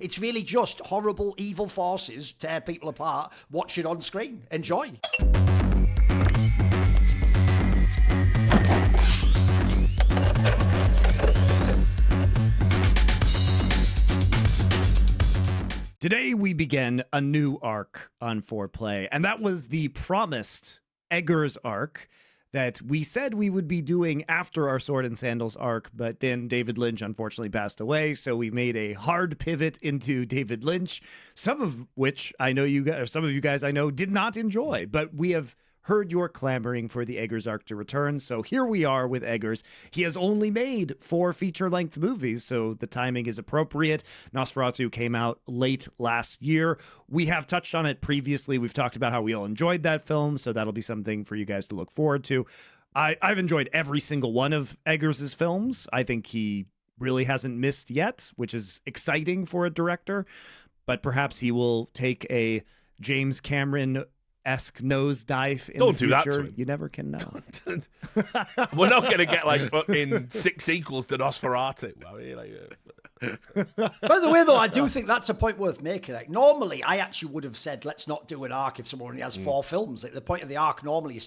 It's really just horrible, evil forces tear people apart. Watch it on screen. Enjoy. Today we begin a new arc on 4Play, and that was the promised Eggers arc that we said we would be doing after our Sword and Sandals arc, but then David Lynch unfortunately passed away, so we made a hard pivot into David Lynch, some of which I know you guys, or some of you guys I know did not enjoy, but we have heard your clamoring for the Eggers arc to return, so here we are with Eggers. He has only made 4 feature-length movies, so the timing is appropriate. Nosferatu came out late last year. We have touched on it previously. We've talked about how we all enjoyed that film, so that'll be something for you guys to look forward to. I've enjoyed every single one of Eggers' films. I think he really hasn't missed yet, which is exciting for a director, but perhaps he will take a James Cameron-esque nosedive in the future. That to him. You never can know. We're not going to get like fucking 6 sequels to Nosferatu. I mean, By the way, though, I do think that's a point worth making. Like, normally, I actually would have said, let's not do an arc if someone only has 4 films. Like, the point of the arc normally is,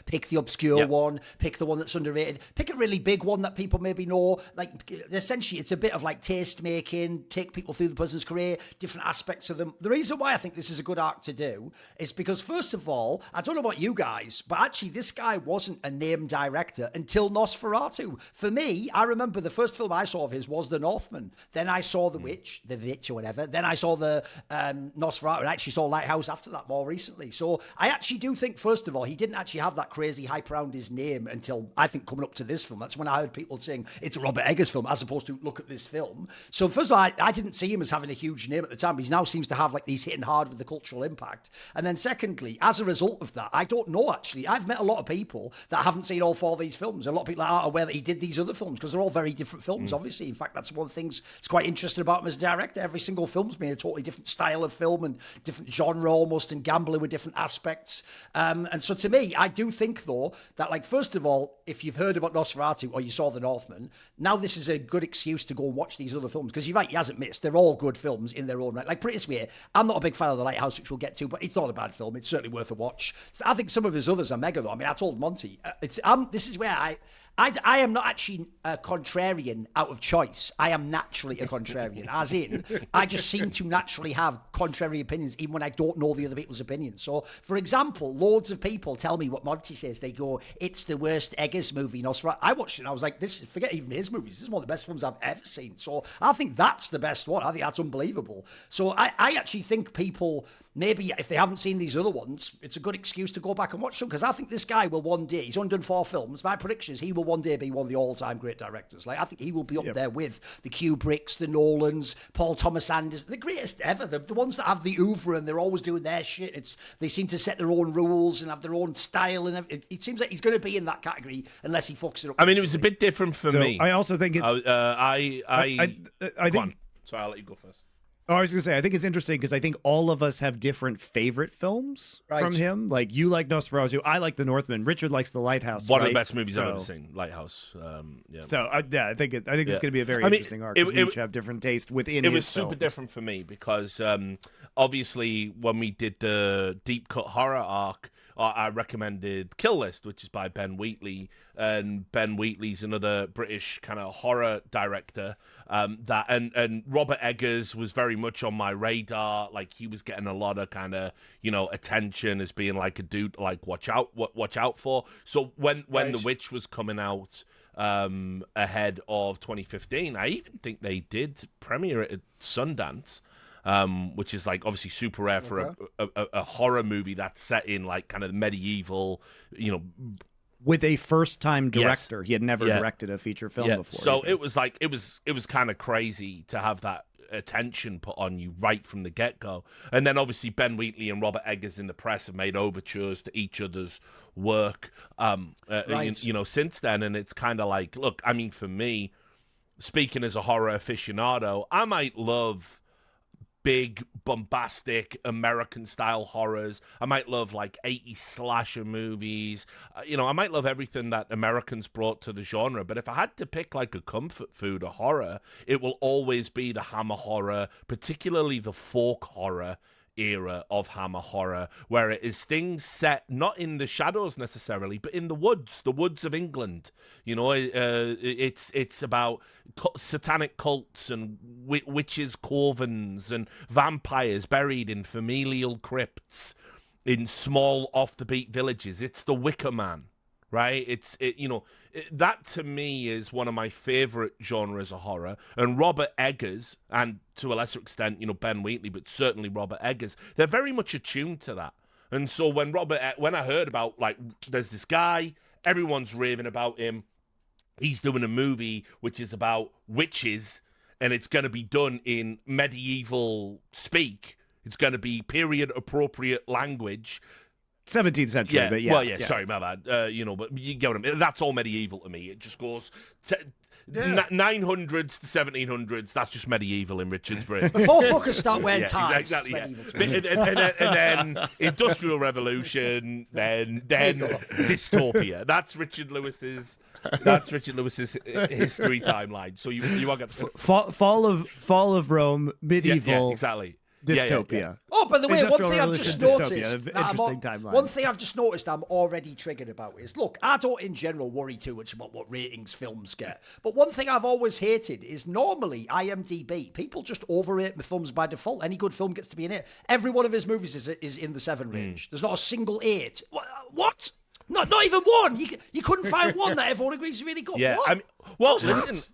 pick the obscure one, pick the one that's underrated, pick a really big one that people maybe know. Like, essentially, it's a bit of like taste making, take people through the person's career, different aspects of them. The reason why I think this is a good arc to do is because, first of all, I don't know about you guys, but actually, this guy wasn't a named director until Nosferatu. For me, I remember the first film I saw of his was The Northman. Then I saw The VVitch or whatever. Then I saw the Nosferatu, and I actually saw Lighthouse after that more recently. So I actually do think, first of all, he didn't actually have that crazy hype around his name until, I think, coming up to this film. That's when I heard people saying it's a Robert Eggers film, as opposed to look at this film. So first of all, I didn't see him as having a huge name at the time. He now seems to have like these hitting hard with the cultural impact. And then secondly, as a result of that, I don't know, actually. I've met a lot of people that haven't seen all 4 of these films. A lot of people aren't aware that he did these other films because they're all very different films, obviously. In fact, that's one of the things that's quite interesting about him as a director. Every single film's been a totally different style of film and different genre almost, and gambling with different aspects. And so to me, I do think, though, that, like, first of all, if you've heard about Nosferatu or you saw The Northman, now this is a good excuse to go and watch these other films, because you're right, he hasn't missed. They're all good films in their own right. Like, put it this way, I'm not a big fan of The Lighthouse, which we'll get to, but it's not a bad film. It's certainly worth a watch. So I think some of his others are mega, though. I mean, I told Monty, this is where I am not actually a contrarian out of choice. I am naturally a contrarian, as in, I just seem to naturally have contrary opinions, even when I don't know the other people's opinions. So, for example, loads of people tell me what Monty says. They go, it's the worst Eggers movie, Nosferatu. I watched it and I was like, forget even his movies. This is one of the best films I've ever seen. So I think that's the best one. I think that's unbelievable. So I actually think people, maybe if they haven't seen these other ones, it's a good excuse to go back and watch them, because I think this guy will one day, he's only done 4 films, my prediction is he will one day be one of the all-time great directors. Like, I think he will be up there with the Kubricks, the Nolans, Paul Thomas Anderson, the greatest ever, the ones that have the oeuvre and they're always doing their shit. They seem to set their own rules and have their own style, and it seems like he's going to be in that category unless he fucks it up. I mean, it was a bit different for me. I also think it's... I think... Sorry, I'll let you go first. Oh, I was going to say, I think it's interesting because I think all of us have different favorite films from him. Like, you like Nosferatu, I like The Northman, Richard likes The Lighthouse. One of the best movies I've ever seen, Lighthouse. So, I think it's going to be a very interesting arc, because we each have different taste within his films. It was super different for me because, obviously, when we did the Deep Cut Horror arc, I recommended Kill List, which is by Ben Wheatley, and Ben Wheatley's another British kind of horror director. And Robert Eggers was very much on my radar. Like, he was getting a lot of kind of attention as being like a dude like watch out for. So when The Witch was coming out ahead of 2015, I even think they did premiere it at Sundance. Which is like obviously super rare for a horror movie that's set in like kind of medieval, with a first-time director. He had never directed a feature film before. So it was like it was kind of crazy to have that attention put on you right from the get-go. And then obviously Ben Wheatley and Robert Eggers in the press have made overtures to each other's work, since then. And it's kind of like, look, I mean, for me, speaking as a horror aficionado, I might love big, bombastic American-style horrors. I might love, like, 80s slasher movies. I might love everything that Americans brought to the genre. But if I had to pick, like, a comfort food or horror, it will always be the Hammer horror, particularly the folk horror era of Hammer horror, where it is things set not in the shadows necessarily, but in the woods of England. It's about satanic cults and witches' covens and vampires buried in familial crypts in small off-the-beat villages. It's the Wicker Man, right? That to me is one of my favorite genres of horror. And Robert Eggers, and to a lesser extent, Ben Wheatley, but certainly Robert Eggers, they're very much attuned to that. And so when I heard about, like, there's this guy, everyone's raving about him. He's doing a movie which is about witches, and it's going to be done in medieval speak. It's going to be period appropriate language. 17th century, but yeah. Well, yeah. Sorry, my bad. But you get what I mean. That's all medieval to me. It just goes 900s to 1700s. That's just medieval in Richard's brain. Before fuckers start wearing ties. Exactly. And then Industrial Revolution, then dystopia. That's Richard Lewis's history timeline. So you are going to fall of Rome, medieval. Yeah, exactly. Dystopia. Yeah. Oh, by the way, one thing I've just noticed. Interesting timeline. One thing I've just noticed I'm already triggered about is, look, I don't in general worry too much about what ratings films get. But one thing I've always hated is normally IMDb, people just overrate the films by default. Any good film gets to be an 8. Every one of his movies is in the 7 range. There's not a single 8. What? Not even one. You couldn't find one that everyone agrees is really good. Yeah. What? Listen.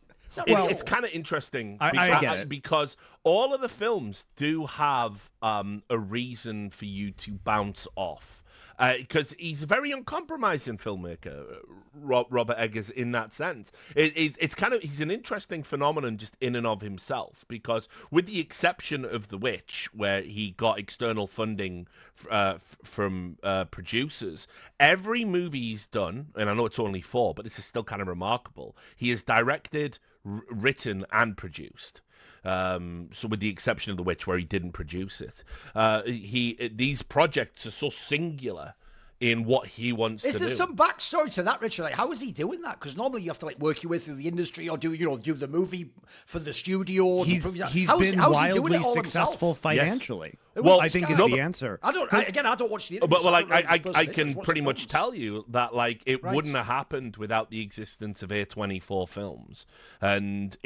It's kind of interesting I get it. Because all of the films do have a reason for you to bounce off. Because he's a very uncompromising filmmaker, Robert Eggers, in that sense. He's an interesting phenomenon just in and of himself, because with the exception of The Witch, where he got external funding from producers, every movie he's done, and I know it's only 4, but this is still kind of remarkable, he has directed, written, and produced. So with the exception of The Witch, where he didn't produce it, these projects are so singular in what he wants to do. Is there some backstory to that, Richard? Like, how is he doing that? Because normally you have to work your way through the industry or do the movie for the studio. He's been wildly successful financially. Yes. Well, I think is the answer. I don't watch the interviews. But I can pretty much tell you that it wouldn't have happened without the existence of A24 films, and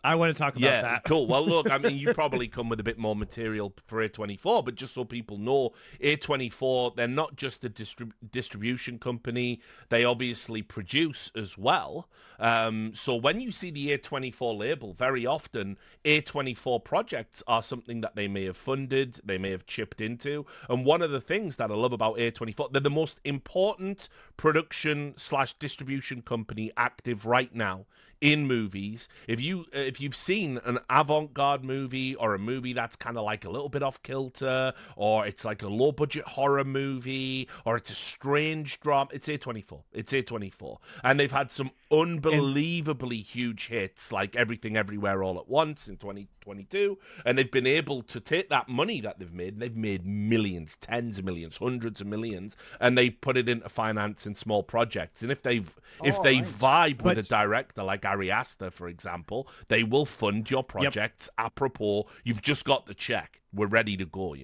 I want to talk about that. Cool. Well, look, I mean, you probably come with a bit more material for A24, but just so people know, A24, they're not just a distribution company. They obviously produce as well. So when you see the A24 label, very often A24 projects are something that they may have funded, they may have chipped into. And one of the things that I love about A24, they're the most important production/distribution company active right now in movies. If you've seen an avant-garde movie or a movie that's kind of like a little bit off kilter, or it's like a low-budget horror movie, or it's a strange drama, it's A24. It's A24. And they've had some unbelievably huge hits, like Everything Everywhere All at Once in 2022, and they've been able to take that money that they've made millions, tens of millions, hundreds of millions, and they put it into finance in small projects. And if they vibe with a director like Ari Aster, for example, they will fund your projects. Apropos, you've just got the check. We're ready to go,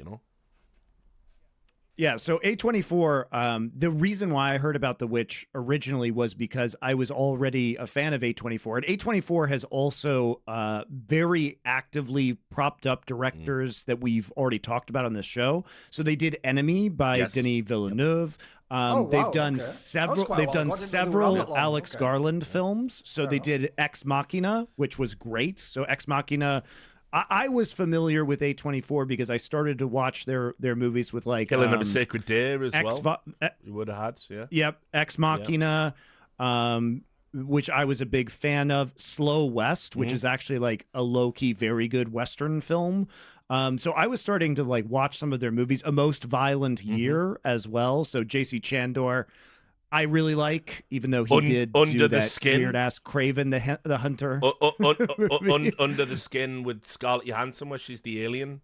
Yeah, so A24, the reason why I heard about The Witch originally was because I was already a fan of A24. And A24 has also very actively propped up directors that we've already talked about on this show. So they did Enemy by Denis Villeneuve. They've done several Alex Garland films. So they did Ex Machina, which was great. So Ex Machina, I was familiar with A24 because I started to watch their movies with Killing of a Sacred Deer as well. You would have had, yeah. Yep, Ex Machina, which I was a big fan of. Slow West, which is actually a low-key, very good Western film. So I was starting to watch some of their movies. A Most Violent Year as well. So J.C. Chandor, I really like, even though he did Under that the Skin. Weird-ass Craven the Hunter. Under the Skin with Scarlett Johansson, where she's the alien.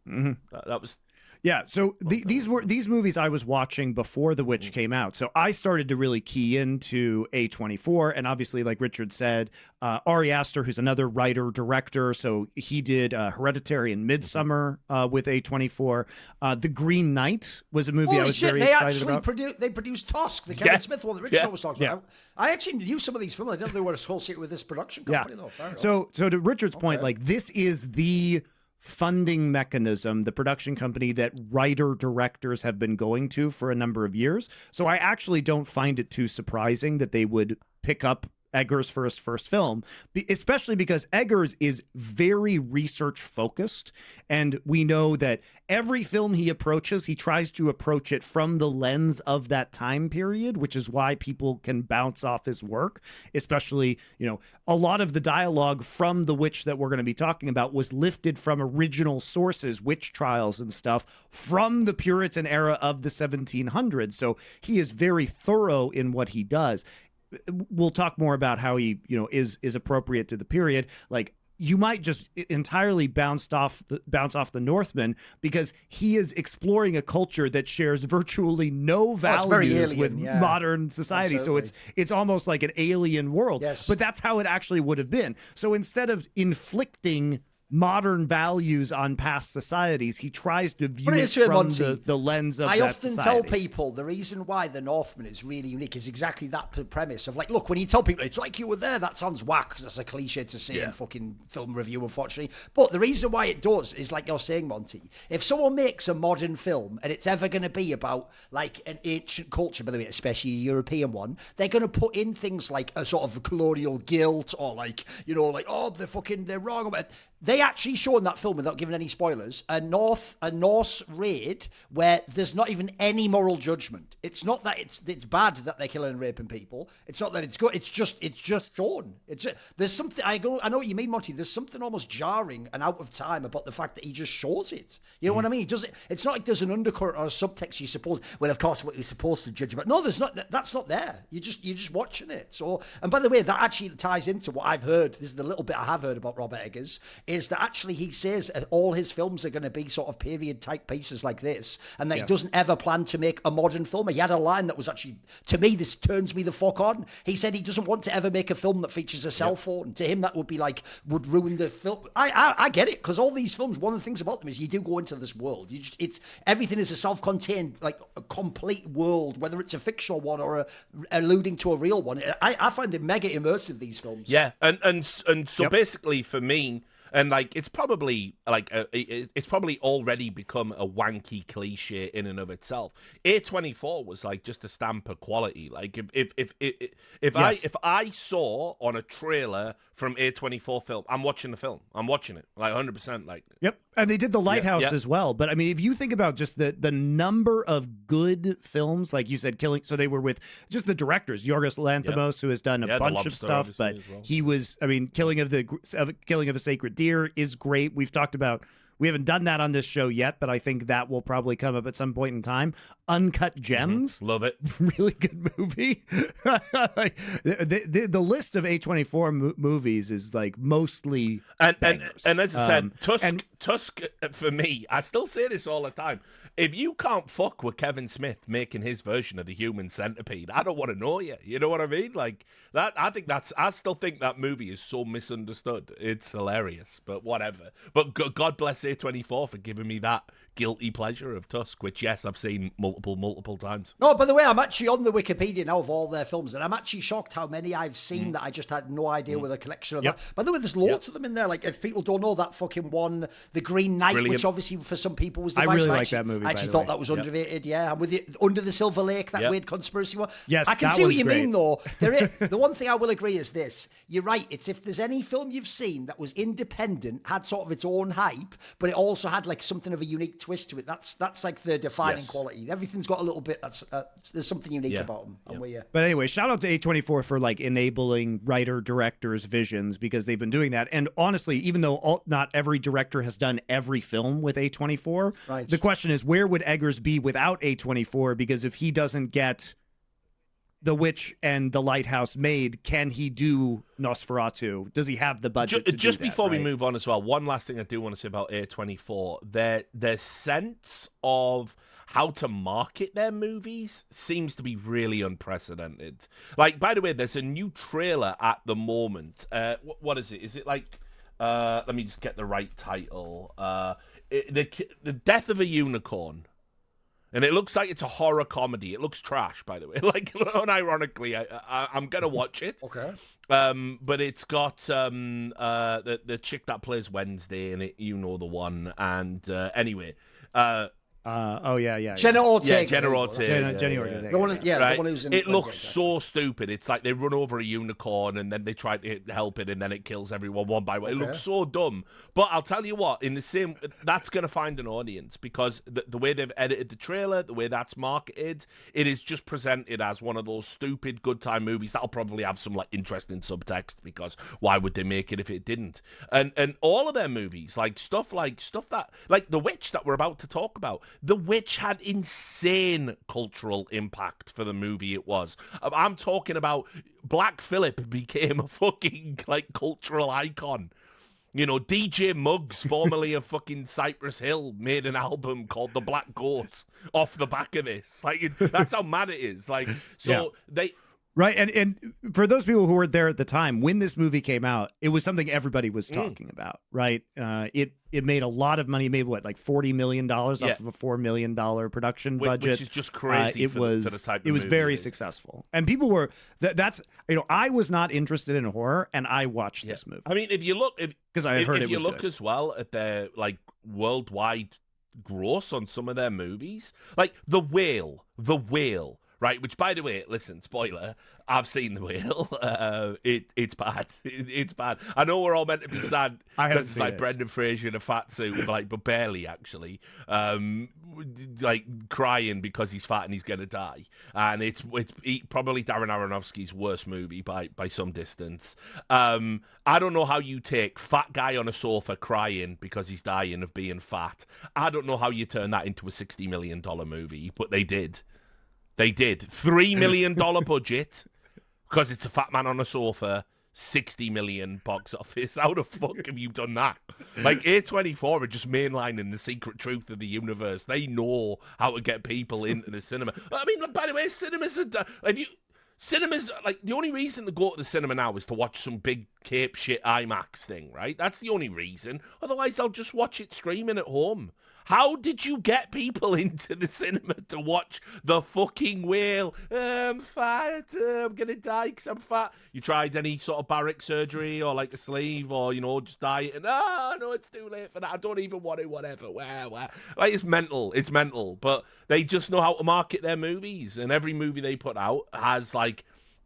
That was. Yeah, so these movies I was watching before The Witch came out. So I started to really key into A24, and obviously, like Richard said, Ari Aster, who's another writer director, so he did Hereditary and Midsummer with A24. The Green Knight was a movie I was very excited about. They produced Tusk, the Kevin Smith one that Richard was talking about. I actually knew some of these films. I didn't know they were associated with this production company though. So to Richard's point, like this is the funding mechanism, the production company that writer-directors have been going to for a number of years. So I actually don't find it too surprising that they would pick up Eggers' first film, especially because Eggers is very research focused, and we know that every film he approaches, he tries to approach it from the lens of that time period, which is why people can bounce off his work. Especially, a lot of the dialogue from The Witch that we're going to be talking about was lifted from original sources, witch trials and stuff from the Puritan era of the 1700s. So he is very thorough in what he does. We'll talk more about how he, is appropriate to the period. Like, you might just entirely bounce off the Northman because he is exploring a culture that shares virtually no values with modern society. Absolutely. So it's almost like an alien world. Yes. But that's how it actually would have been. So instead of inflicting modern values on past societies, he tries to view it from the lens of that society. I often tell people the reason why the Northman is really unique is exactly that premise of like, look, when you tell people it's like you were there, that sounds whack because that's a cliche to say in fucking film review, unfortunately. But the reason why it does is like you're saying, Monty, if someone makes a modern film and it's ever going to be about like an ancient culture, by the way, especially a European one, they're going to put in things like a sort of colonial guilt or like, they're wrong. They actually show in that film, without giving any spoilers, a Norse raid where there's not even any moral judgment. It's not that it's bad that they're killing and raping people. It's not that it's good. It's just shown. There's something. I know what you mean, Monty. There's something almost jarring and out of time about the fact that he just shows it. You know what I mean? He does it. It's not like there's an undercurrent or a subtext. You suppose. Well, of course, what you're supposed to judge about. No, there's not. That's not there. You're just watching it. So, and by the way, that actually ties into what I've heard. This is the little bit I have heard about Robert Eggers. Is that actually he says all his films are going to be sort of period type pieces like this, and that he doesn't ever plan to make a modern film. He had a line that was actually, to me, this turns me the fuck on. He said he doesn't want to ever make a film that features a cell phone. To him, that would be like, would ruin the film. I get it, because all these films, one of the things about them is you do go into this world. Everything is a self-contained, like a complete world, whether it's a fictional one or alluding to a real one. I find it mega immersive, these films. Yeah, and so basically for me, and like it's probably already become a wanky cliche in and of itself. A24 was like just a stamp of quality. Like if I saw on a trailer from A24 film, I'm watching the film. I'm watching it like 100%. Like and they did the Lighthouse as well. But I mean, if you think about just the number of good films, like you said, Killing. So they were with just the directors, Yorgos Lanthimos, who has done a bunch of stuff. But he was, I mean, Killing of a Sacred Deer is great. We've talked about. We haven't done that on this show yet, but I think that will probably come up at some point in time. Uncut Gems. Love it. Really good movie. Like, the list of A24 movies is like mostly bangers. And as I said, Tusk, for me, I still say this all the time. If you can't fuck with Kevin Smith making his version of the Human Centipede, I don't want to know you. You know what I mean? Like that. I still think that movie is so misunderstood. It's hilarious, but whatever. But God bless A24 for giving me that guilty pleasure of Tusk, which yes, I've seen multiple times. Oh, by the way, I'm actually on the Wikipedia now of all their films, and I'm actually shocked how many I've seen that I just had no idea with a collection of that. By the way, there's loads of them in there. Like, if people don't know, that fucking one, The Green Knight, which obviously for some people was the I really like that movie. I actually thought that was underrated. Yeah, and with it Under the Silver Lake, that weird conspiracy one. Yes, I can see what you mean though. The one thing I will agree is this: you're right. It's if there's any film you've seen that was independent, had sort of its own hype, but it also had like something of a unique twist to it. That's like the defining quality. Everything's got a little bit. There's something unique about them. But anyway, shout out to A24 for like enabling writer-directors' visions, because they've been doing that. And honestly, even though not every director has done every film with A24, the question is, where would Eggers be without A24? Because if he doesn't get The Witch and The Lighthouse made, can he do Nosferatu? Does he have the budget to just do that, before we right? move on as well, one last thing I do want to say about A24, their sense of how to market their movies seems to be really unprecedented. Like, by the way, there's a new trailer at the moment. What is it? Is it like, let me just get the right title. The Death of a Unicorn. And it looks like it's a horror comedy. It looks trash, by the way. Like, unironically, I'm going to watch it. Okay. But it's got the chick that plays Wednesday in it, you know the one. And anyway, Jenna Ortega. Jenna Ortega. Jenny Ortega. The one, Right? the one who's in it looks so stupid. It's like they run over a unicorn and then they try to help it and then it kills everyone one by one. It looks so dumb. But I'll tell you what, that's going to find an audience because the way they've edited the trailer, the way that's marketed, it is just presented as one of those stupid good time movies that'll probably have some like interesting subtext because why would they make it if it didn't? And all of their movies, stuff that The Witch that we're about to talk about. The Witch had insane cultural impact for the movie it was. I'm talking about Black Phillip became a fucking cultural icon. You know, DJ Muggs, formerly of fucking Cypress Hill, made an album called The Black Goat off the back of this. That's how mad it is. They... Right, and for those people who were there at the time, when this movie came out, it was something everybody was talking about, right? It made a lot of money. It made, what, like $40 million off of a $4 million production budget? Which is just crazy for the type of It was movie very it is. successful. And people were, I was not interested in horror, and I watched this movie. I mean, if you look... Because I heard it was If you look good. as well at their, worldwide gross on some of their movies, like The Whale, right? Which, by the way, listen, spoiler, I've seen The Whale. It's bad. It's bad. I know we're all meant to be sad. I haven't it's seen like it. Brendan Fraser in a fat suit, but barely actually. Crying because he's fat and he's gonna die. And it's probably Darren Aronofsky's worst movie by some distance. I don't know how you take fat guy on a sofa crying because he's dying of being fat. I don't know how you turn that into a $60 million movie, but they did. They did. $3 million budget because it's a fat man on a sofa. 60 million box office. How the fuck have you done that? A24 are just mainlining the secret truth of the universe. They know how to get people into the cinema. I mean, by the way, cinemas the only reason to go to the cinema now is to watch some big cape shit IMAX thing, right? That's the only reason. Otherwise, I'll just watch it streaming at home. How did you get people into the cinema to watch The fucking Whale? I'm fat. I'm going to die because I'm fat. You tried any sort of baric surgery or a sleeve or, just diet? And, no, it's too late for that. I don't even want it, whatever. Where. It's mental. It's mental. But they just know how to market their movies. And every movie they put out has,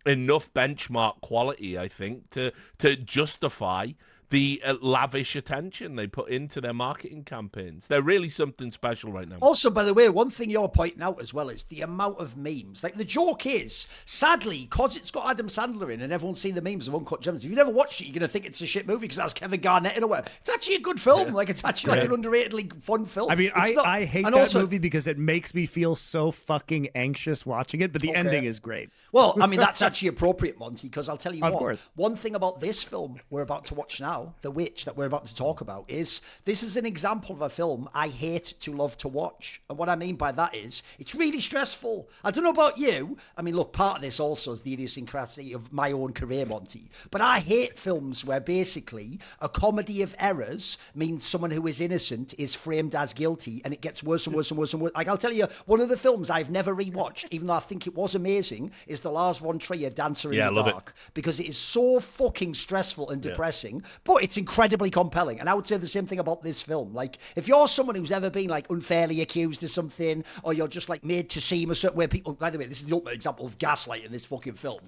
enough benchmark quality, I think, to justify the lavish attention they put into their marketing campaigns. They're really something special right now. Also, by the way, one thing you're pointing out as well is the amount of memes. The joke is, sadly, because it's got Adam Sandler in and everyone's seen the memes of Uncut Gems, if you've never watched it, you're going to think it's a shit movie because that's Kevin Garnett in a way. It's actually a good film. It's actually an underratedly fun film. I mean, I hate that movie because it makes me feel so fucking anxious watching it, but the ending is great. Well, I mean, that's actually appropriate, Monty, because I'll tell you Of what. course. One thing about this film we're about to watch now, The Witch, that we're about to talk about, is this is an example of a film I hate to love to watch. And what I mean by that is, it's really stressful. I don't know about you. I mean, look, part of this also is the idiosyncrasy of my own career, Monty. But I hate films where basically a comedy of errors means someone who is innocent is framed as guilty, and it gets worse and worse and worse and worse. I'll tell you, one of the films I've never rewatched, even though I think it was amazing, is the Lars von Trier Dancer in the Dark, because it is so fucking stressful and depressing, but it's incredibly compelling. And I would say the same thing about this film. If you're someone who's ever been unfairly accused of something, or you're just made to seem a certain way, people, by the way, this is the ultimate example of gaslight in this fucking film.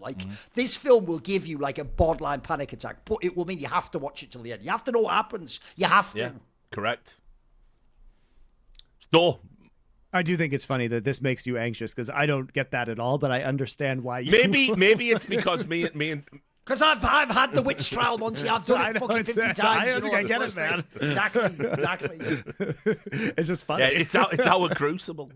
This film will give you a borderline panic attack, but it will mean you have to watch it till the end. You have to know what happens. You have to. Yeah, correct. So I do think it's funny that this makes you anxious because I don't get that at all, but I understand why you maybe it's because me and because I've had the witch trial, Monty. I've done it fucking 50 times. I get it, man. Exactly. It's just funny. Yeah, it's our crucible.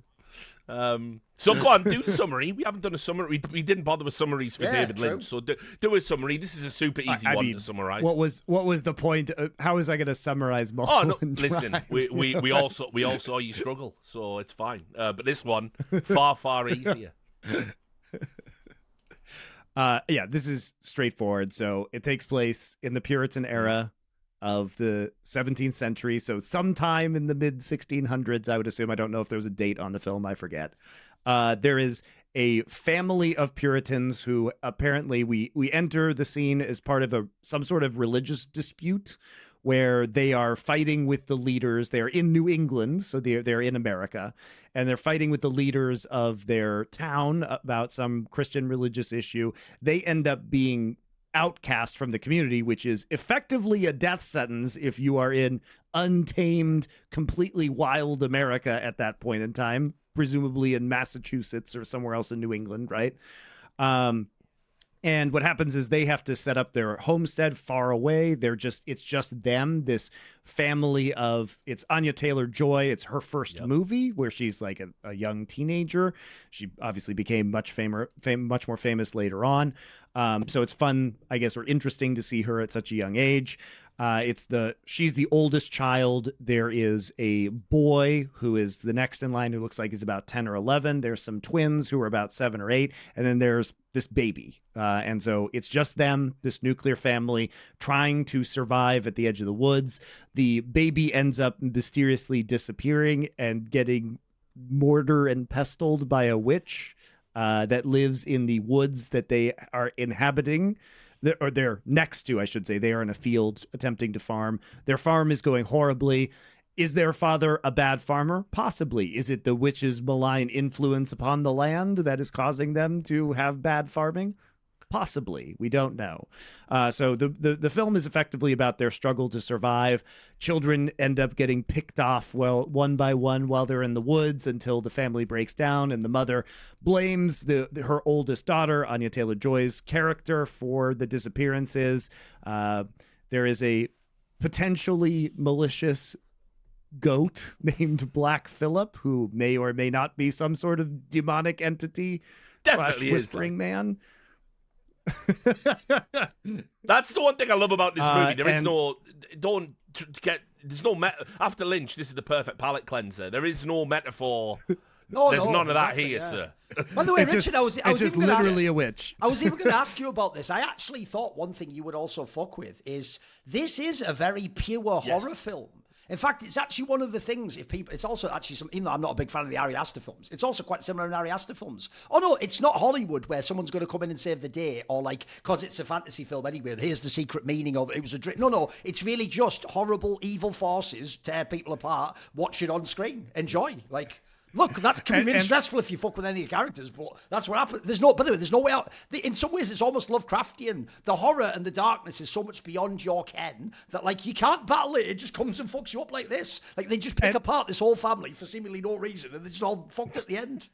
So go on, do the summary. We haven't done a summary. We didn't bother with summaries for David Lynch, so do a summary. This is a super easy one to summarize. What was the point? How was I going to summarize Mulholland Drive? Listen, we all saw you struggle, so it's fine. But this one, far easier. This is straightforward. So it takes place in the Puritan era of the 17th century. So sometime in the mid 1600s, I would assume. I don't know if there's a date on the film. I forget. There is a family of Puritans who apparently we enter the scene as part of some sort of religious dispute where they are fighting with the leaders. They're in New England, so they're in America, and they're fighting with the leaders of their town about some Christian religious issue. They end up being outcast from the community, which is effectively a death sentence if you are in untamed, completely wild America at that point in time, presumably in Massachusetts or somewhere else in New England, right? And what happens is they have to set up their homestead far away. It's just them, this family it's Anya Taylor-Joy. It's her first movie where she's like a young teenager. She obviously became much more famous later on. So it's fun, I guess, or interesting to see her at such a young age. She's the oldest child. There is a boy who is the next in line who looks like he's about 10 or 11. There's some twins who are about 7 or 8. And then there's this baby. And so it's just them, this nuclear family, trying to survive at the edge of the woods. The baby ends up mysteriously disappearing and getting mortar and pestled by a witch that lives in the woods that they are inhabiting. Or they're next to, I should say. They are in a field attempting to farm. Their farm is going horribly. Is their father a bad farmer? Possibly. Is it the witch's malign influence upon the land that is causing them to have bad farming? Possibly. We don't know. So the film is effectively about their struggle to survive. Children end up getting picked off one by one while they're in the woods until the family breaks down, and the mother blames her oldest daughter, Anya Taylor-Joy's character, for the disappearances. There is a potentially malicious goat named Black Phillip, who may or may not be some sort of demonic entity / whispering man. That's the one thing I love about this movie. After Lynch, this is the perfect palate cleanser. There is no metaphor. There's none of that here, sir. By the way, Richard, I was just literally a witch. I was even going to ask you about this. I actually thought one thing you would also fuck with is this is a very pure horror film. In fact, it's actually one of the things, it's also actually even though I'm not a big fan of the Ari Aster films, it's also quite similar in Ari Aster films. Oh no, it's not Hollywood where someone's going to come in and save the day, or like, because it's a fantasy film anyway, here's the secret meaning of it was a dream. No, it's really just horrible, evil forces tear people apart, watch it on screen, enjoy. Like, look, that can be really stressful if you fuck with any of the characters, but that's what happened. By the way, there's no way out. In some ways, it's almost Lovecraftian. The horror and the darkness is so much beyond your ken that, like, you can't battle it. It just comes and fucks you up like this. Like, they just pick apart this whole family for seemingly no reason, and they're just all fucked at the end.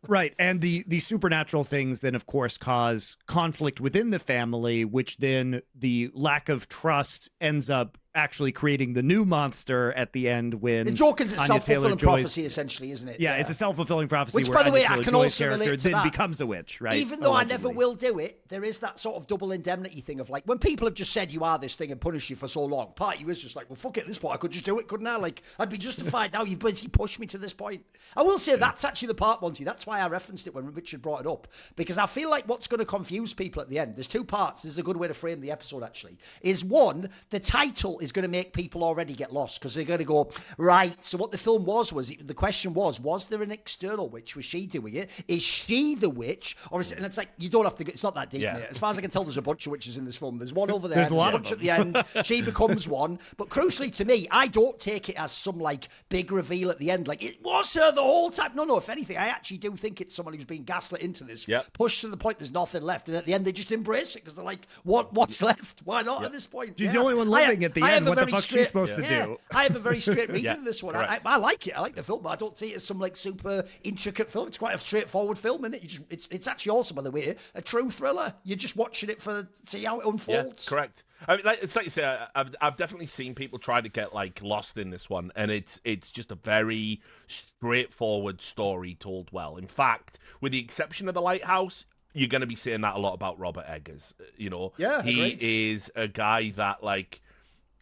Right, and the supernatural things then, of course, cause conflict within the family, which then the lack of trust ends up actually creating the new monster at the end when the joke is a self-fulfilling prophecy, essentially, isn't it? Yeah, it's a self-fulfilling prophecy. Which, by the way, I can also relate to then that. Becomes a witch, right? Even though I never will do it, there is that sort of double indemnity thing of like, when people have just said you are this thing and punished you for so long, part of you is just like, well, fuck it, at this point I could just do it, couldn't I? Like, I'd be justified now. You've basically pushed me to this point. I will say that's actually the part, Monty. That's why I referenced it when Richard brought it up, because I feel like what's going to confuse people at the end, there's two parts. This is a good way to frame the episode, actually, is one, the title is going to make people already get lost because they're going to go, right, so what the film was the question was there an external witch? Was she doing it? Is she the witch? Or is it, and it's like, you don't have to, it's not that deep, mate. As far as I can tell, there's a bunch of witches in this film. There's one over there. There's a lot of them. At the end, she becomes one. But crucially to me, I don't take it as some like big reveal at the end. Like, it was her the whole time. No, if anything, I actually do think it's someone who's been gaslit into this, pushed to the point there's nothing left. And at the end, they just embrace it because they're like, what's left? Why not at this point? She's the only one living at the end. again, what the fuck's she supposed to do? I have a very straight reading of this one. Correct. I like it. I like the film, but I don't see it as some like super intricate film. It's quite a straightforward film, isn't it? It's actually also, by the way, a true thriller. You're just watching it to see how it unfolds. Yeah, correct. I mean, it's like you say, I've definitely seen people try to get like lost in this one, and it's just a very straightforward story told well. In fact, with the exception of The Lighthouse, you're going to be saying that a lot about Robert Eggers. You know, he is a guy that like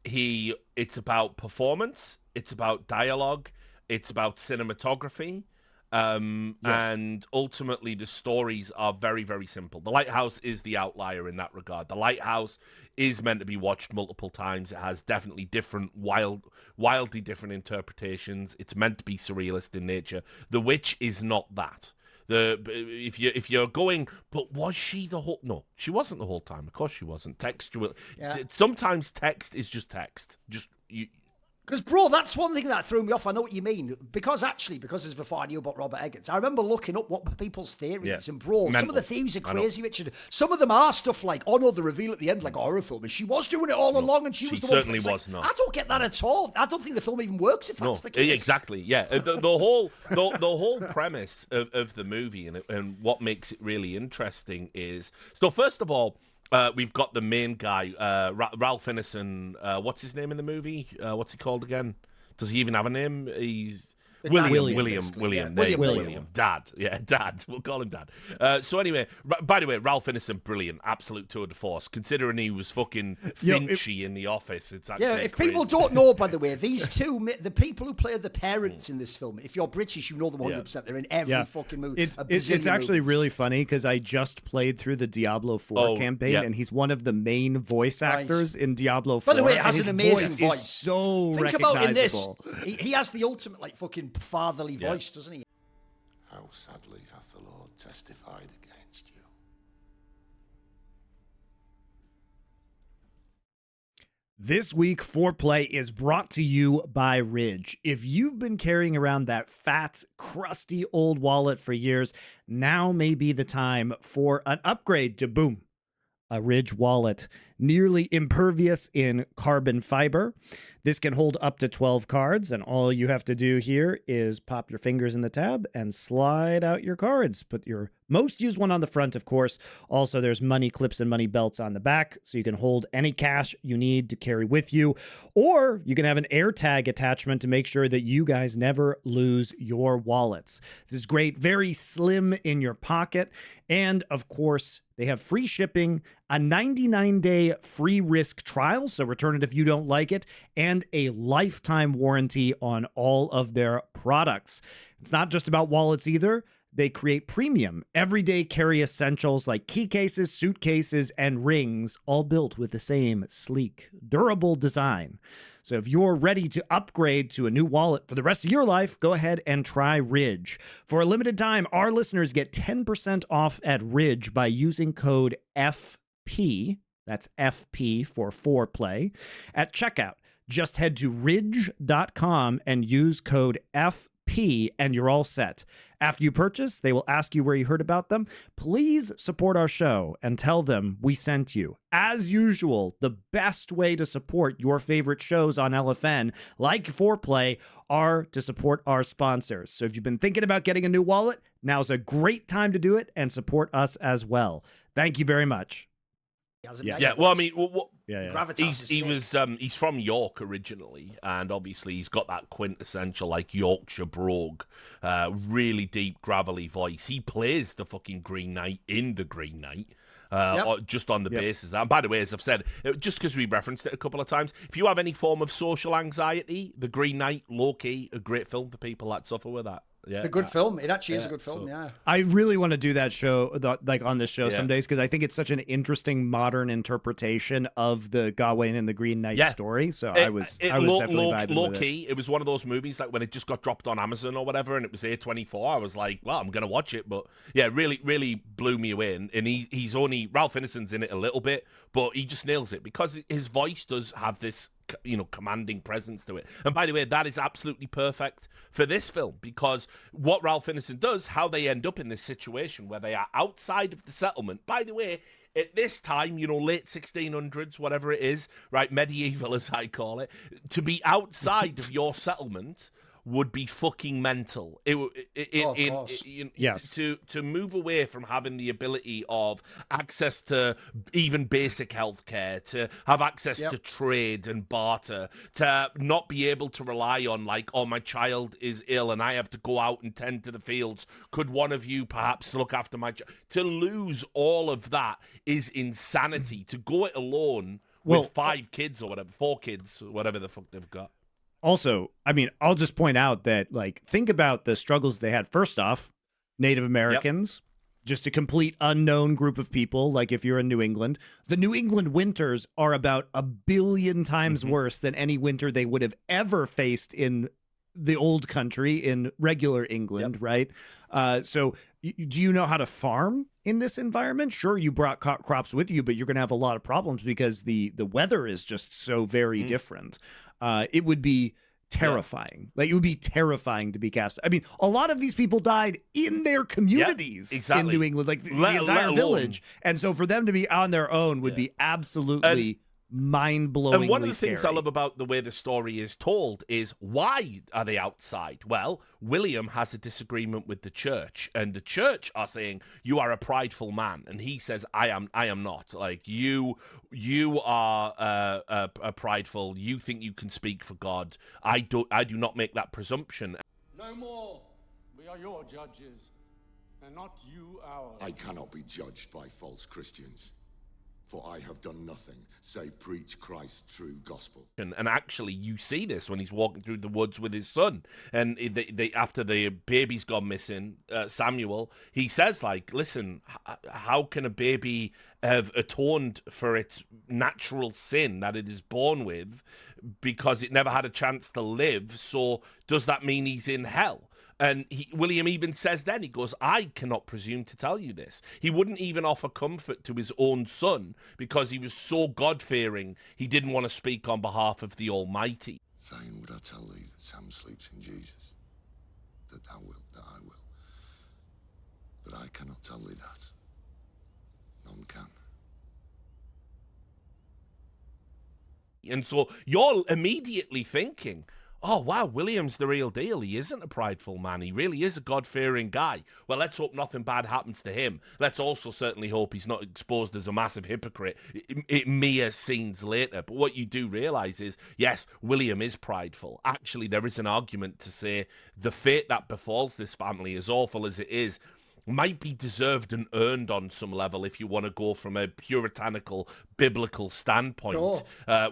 it's about performance, it's about dialogue, it's about cinematography. And ultimately the stories are very, very simple. The Lighthouse is the outlier in that regard. The Lighthouse is meant to be watched multiple times. It has definitely different, wildly different interpretations. It's meant to be surrealist in nature. The Witch is not that. If you're going, but was she the whole? No, she wasn't the whole time. Of course she wasn't. Textual. Yeah. Sometimes text is just text. Because, bro, that's one thing that threw me off. I know what you mean. Because it's before I knew about Robert Eggers. I remember looking up what people's theories. And, bro, some of the theories are crazy, Richard. Some of them are stuff like, oh, no, the reveal at the end, like a horror film. And she was doing it all along, and she was the one. She certainly was not. I don't get that at all. I don't think the film even works if that's the case. Exactly, yeah. The whole premise of the movie and what makes it really interesting is... So, first of all... we've got the main guy, Ralph Ineson. What's his name in the movie? What's he called again? Does he even have a name? He's William. Dad. We'll call him Dad. So anyway, by the way, Ralph Ineson, brilliant, absolute tour de force. Considering he was fucking Finchy in The Office, it's actually if people don't know, by the way, these two, the people who play the parents in this film, if you're British, you know them 100%. They're in every fucking movie. It's actually really funny because I just played through the Diablo 4 campaign, and he's one of the main voice actors in Diablo 4. By the way, it has an amazing voice. So Think recognizable. about in this, he has the ultimate like fucking fatherly voice, doesn't he? How sadly hath the Lord testified against you. This week, Foreplay is brought to you by Ridge. If you've been carrying around that fat, crusty old wallet for years, now may be the time for an upgrade to Boom, a Ridge wallet. Nearly impervious in carbon fiber. This can hold up to 12 cards, and all you have to do here is pop your fingers in the tab and slide out your cards. Put your most used one on the front, of course. Also, there's money clips and money belts on the back, so you can hold any cash you need to carry with you. Or you can have an AirTag attachment to make sure that you guys never lose your wallets. This is great, very slim in your pocket. And, of course, they have free shipping, a 99-day free risk trial, so return it if you don't like it, and a lifetime warranty on all of their products. It's not just about wallets either. They create premium, everyday carry essentials like key cases, suitcases, and rings, all built with the same sleek, durable design. So if you're ready to upgrade to a new wallet for the rest of your life, go ahead and try Ridge. For a limited time, our listeners get 10% off at Ridge by using code FP, that's FP for Foreplay, at checkout. Just head to ridge.com and use code FP and you're all set. After you purchase, they will ask you where you heard about them. Please support our show and tell them we sent you. As usual, the best way to support your favorite shows on LFN, like Foreplay, are to support our sponsors. So if you've been thinking about getting a new wallet, now's a great time to do it and support us as well. Thank you very much. Well, I mean, Gravitas he's from York originally, and obviously he's got that quintessential like Yorkshire brogue, really deep gravelly voice. He plays the fucking Green Knight in The Green Knight. Just on the basis of that. And by the way, as I've said, just because we referenced it a couple of times, if you have any form of social anxiety, The Green Knight, low-key, a great film for people that suffer with that. Yeah, a good film. It actually is a good film. I really want to do that show, like on this show some days, because I think it's such an interesting modern interpretation of the Gawain and the Green Knight story. So I was definitely vibing low with key. It was one of those movies like when it just got dropped on Amazon or whatever, and it was A24. I was like, well, I'm gonna watch it, but yeah, really blew me away. And he's only Ralph Ineson's in it a little bit, but he just nails it because his voice does have this, commanding presence to it. And by the way, that is absolutely perfect for this film, because what Ralph Ineson does, how they end up in this situation where they are outside of the settlement. By the way, at this time, late 1600s, whatever it is, right, medieval as I call it, to be outside of your settlement would be fucking mental. Of course. Yes. To move away from having the ability of access to even basic healthcare, to have access to trade and barter, to not be able to rely on like, oh, my child is ill and I have to go out and tend to the fields. Could one of you perhaps look after my child? To lose all of that is insanity. To go it alone with 5 kids or whatever, 4 kids, whatever the fuck they've got. Also, I mean, I'll just point out that, like, think about the struggles they had. First off, Native Americans, just a complete unknown group of people. Like, if you're in New England, the New England winters are about 1 billion times worse than any winter they would have ever faced in the old country, in regular England, right? So do you know how to farm in this environment? Sure, you brought crops with you, but you're going to have a lot of problems because the weather is just so very different. It would be terrifying. Like, it would be terrifying to be cast. I mean, a lot of these people died in their communities in New England, like the entire village. And so for them to be on their own would be absolutely mind-blowingly And one of the things I scary. love about the way the story is told is, why are they outside? Well, William has a disagreement with the church, and the church are saying, you are a prideful man, and he says, I am not. Like, you are prideful. You think you can speak for God. I do not make that presumption. No more. We are your judges, and not you ours. I cannot be judged by false Christians. For I have done nothing save preach Christ's true gospel. And actually, you see this when he's walking through the woods with his son. And they after the baby's gone missing, Samuel, he says, like, listen, how can a baby have atoned for its natural sin that it is born with because it never had a chance to live? So does that mean he's in hell? And William even says then, he goes, I cannot presume to tell you this. He wouldn't even offer comfort to his own son because he was so God-fearing, he didn't want to speak on behalf of the Almighty. Fain would I tell thee that Sam sleeps in Jesus, that thou wilt, that I will. But I cannot tell thee that. None can. And so you're immediately thinking, oh, wow, William's the real deal. He isn't a prideful man. He really is a God-fearing guy. Well, let's hope nothing bad happens to him. Let's also certainly hope he's not exposed as a massive hypocrite mere scenes later. But what you do realize is, yes, William is prideful. Actually, there is an argument to say the fate that befalls this family, as awful as it is, might be deserved and earned on some level if you want to go from a puritanical biblical standpoint.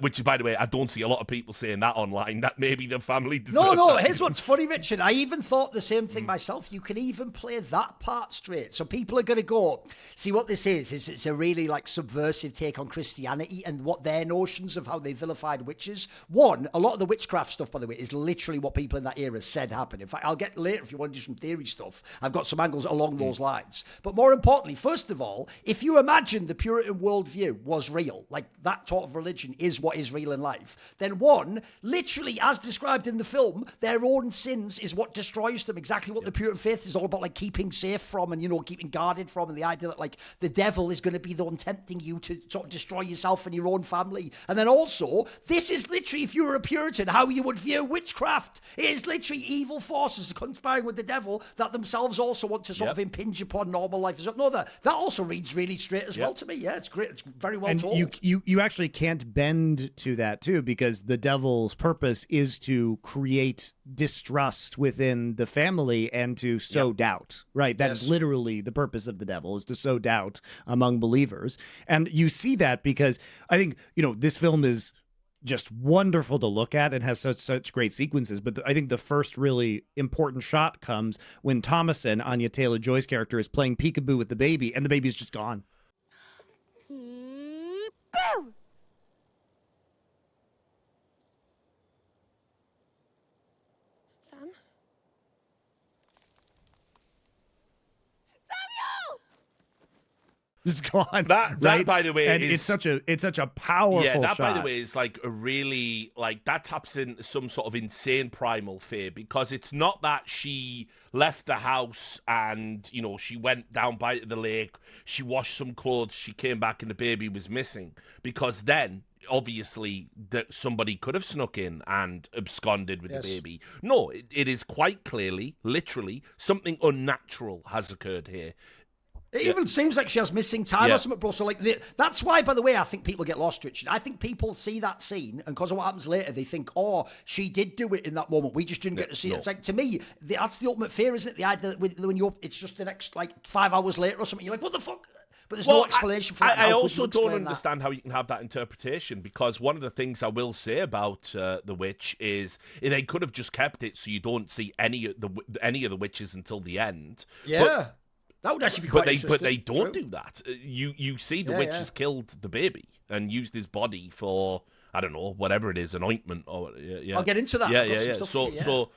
Which, by the way, I don't see a lot of people saying that online, that maybe the family deserves No, that. here's what's funny, Richard. I even thought the same thing myself. You can even play that part straight. So people are going to go, see what this is it's a really like subversive take on Christianity and what their notions of how they vilified witches. One, a lot of the witchcraft stuff, by the way, is literally what people in that era said happened. In fact, I'll get later if you want to do some theory stuff. I've got some angles along those lines. But more importantly, first of all, if you imagine the Puritan worldview was real, like that sort of religion is what is real in life, then one, literally as described in the film, their own sins is what destroys them. Exactly what the Puritan faith is all about, like keeping safe from and, keeping guarded from, and the idea that like the devil is going to be the one tempting you to sort of destroy yourself and your own family. And then also, this is literally, if you were a Puritan, how you would view witchcraft. It is literally evil forces conspiring with the devil that themselves also want to sort of impinge upon normal life. No, that also reads really straight as well to me. Yeah, it's great. It's very well told. You actually can't bend to that too, because the devil's purpose is to create distrust within the family and to sow doubt, right? That is literally the purpose of the devil, is to sow doubt among believers. And you see that because I think, this film is just wonderful to look at and has such great sequences. But I think the first really important shot comes when Thomason, Anya Taylor-Joy's character, is playing peekaboo with the baby, and the baby's just gone. Boo! Sam? Samuel! is gone. That right? by the way, and is, it's such a powerful that shot. by the way is like a really that taps into some sort of insane primal fear, because it's not that she left the house and she went down by the lake, she washed some clothes, she came back and the baby was missing, because then obviously that somebody could have snuck in and absconded with the baby. No, it is quite clearly, literally, something unnatural has occurred here. It even seems like she has missing time or something, bro. So, that's why, by the way, I think people get lost, Richard. I think people see that scene, and because of what happens later, they think, oh, she did do it in that moment. We just didn't get to see it. It's like, to me, that's the ultimate fear, isn't it? The idea that when it's just the next, 5 hours later or something, you're like, what the fuck? But there's no explanation for that. I also don't understand how you can have that interpretation, because one of the things I will say about The Witch is they could have just kept it so you don't see any of the witches until the end. Yeah. That would actually be quite interesting. But they don't do that. You see the witch has killed the baby and used his body for, I don't know, whatever it is, an ointment or I'll get into that. So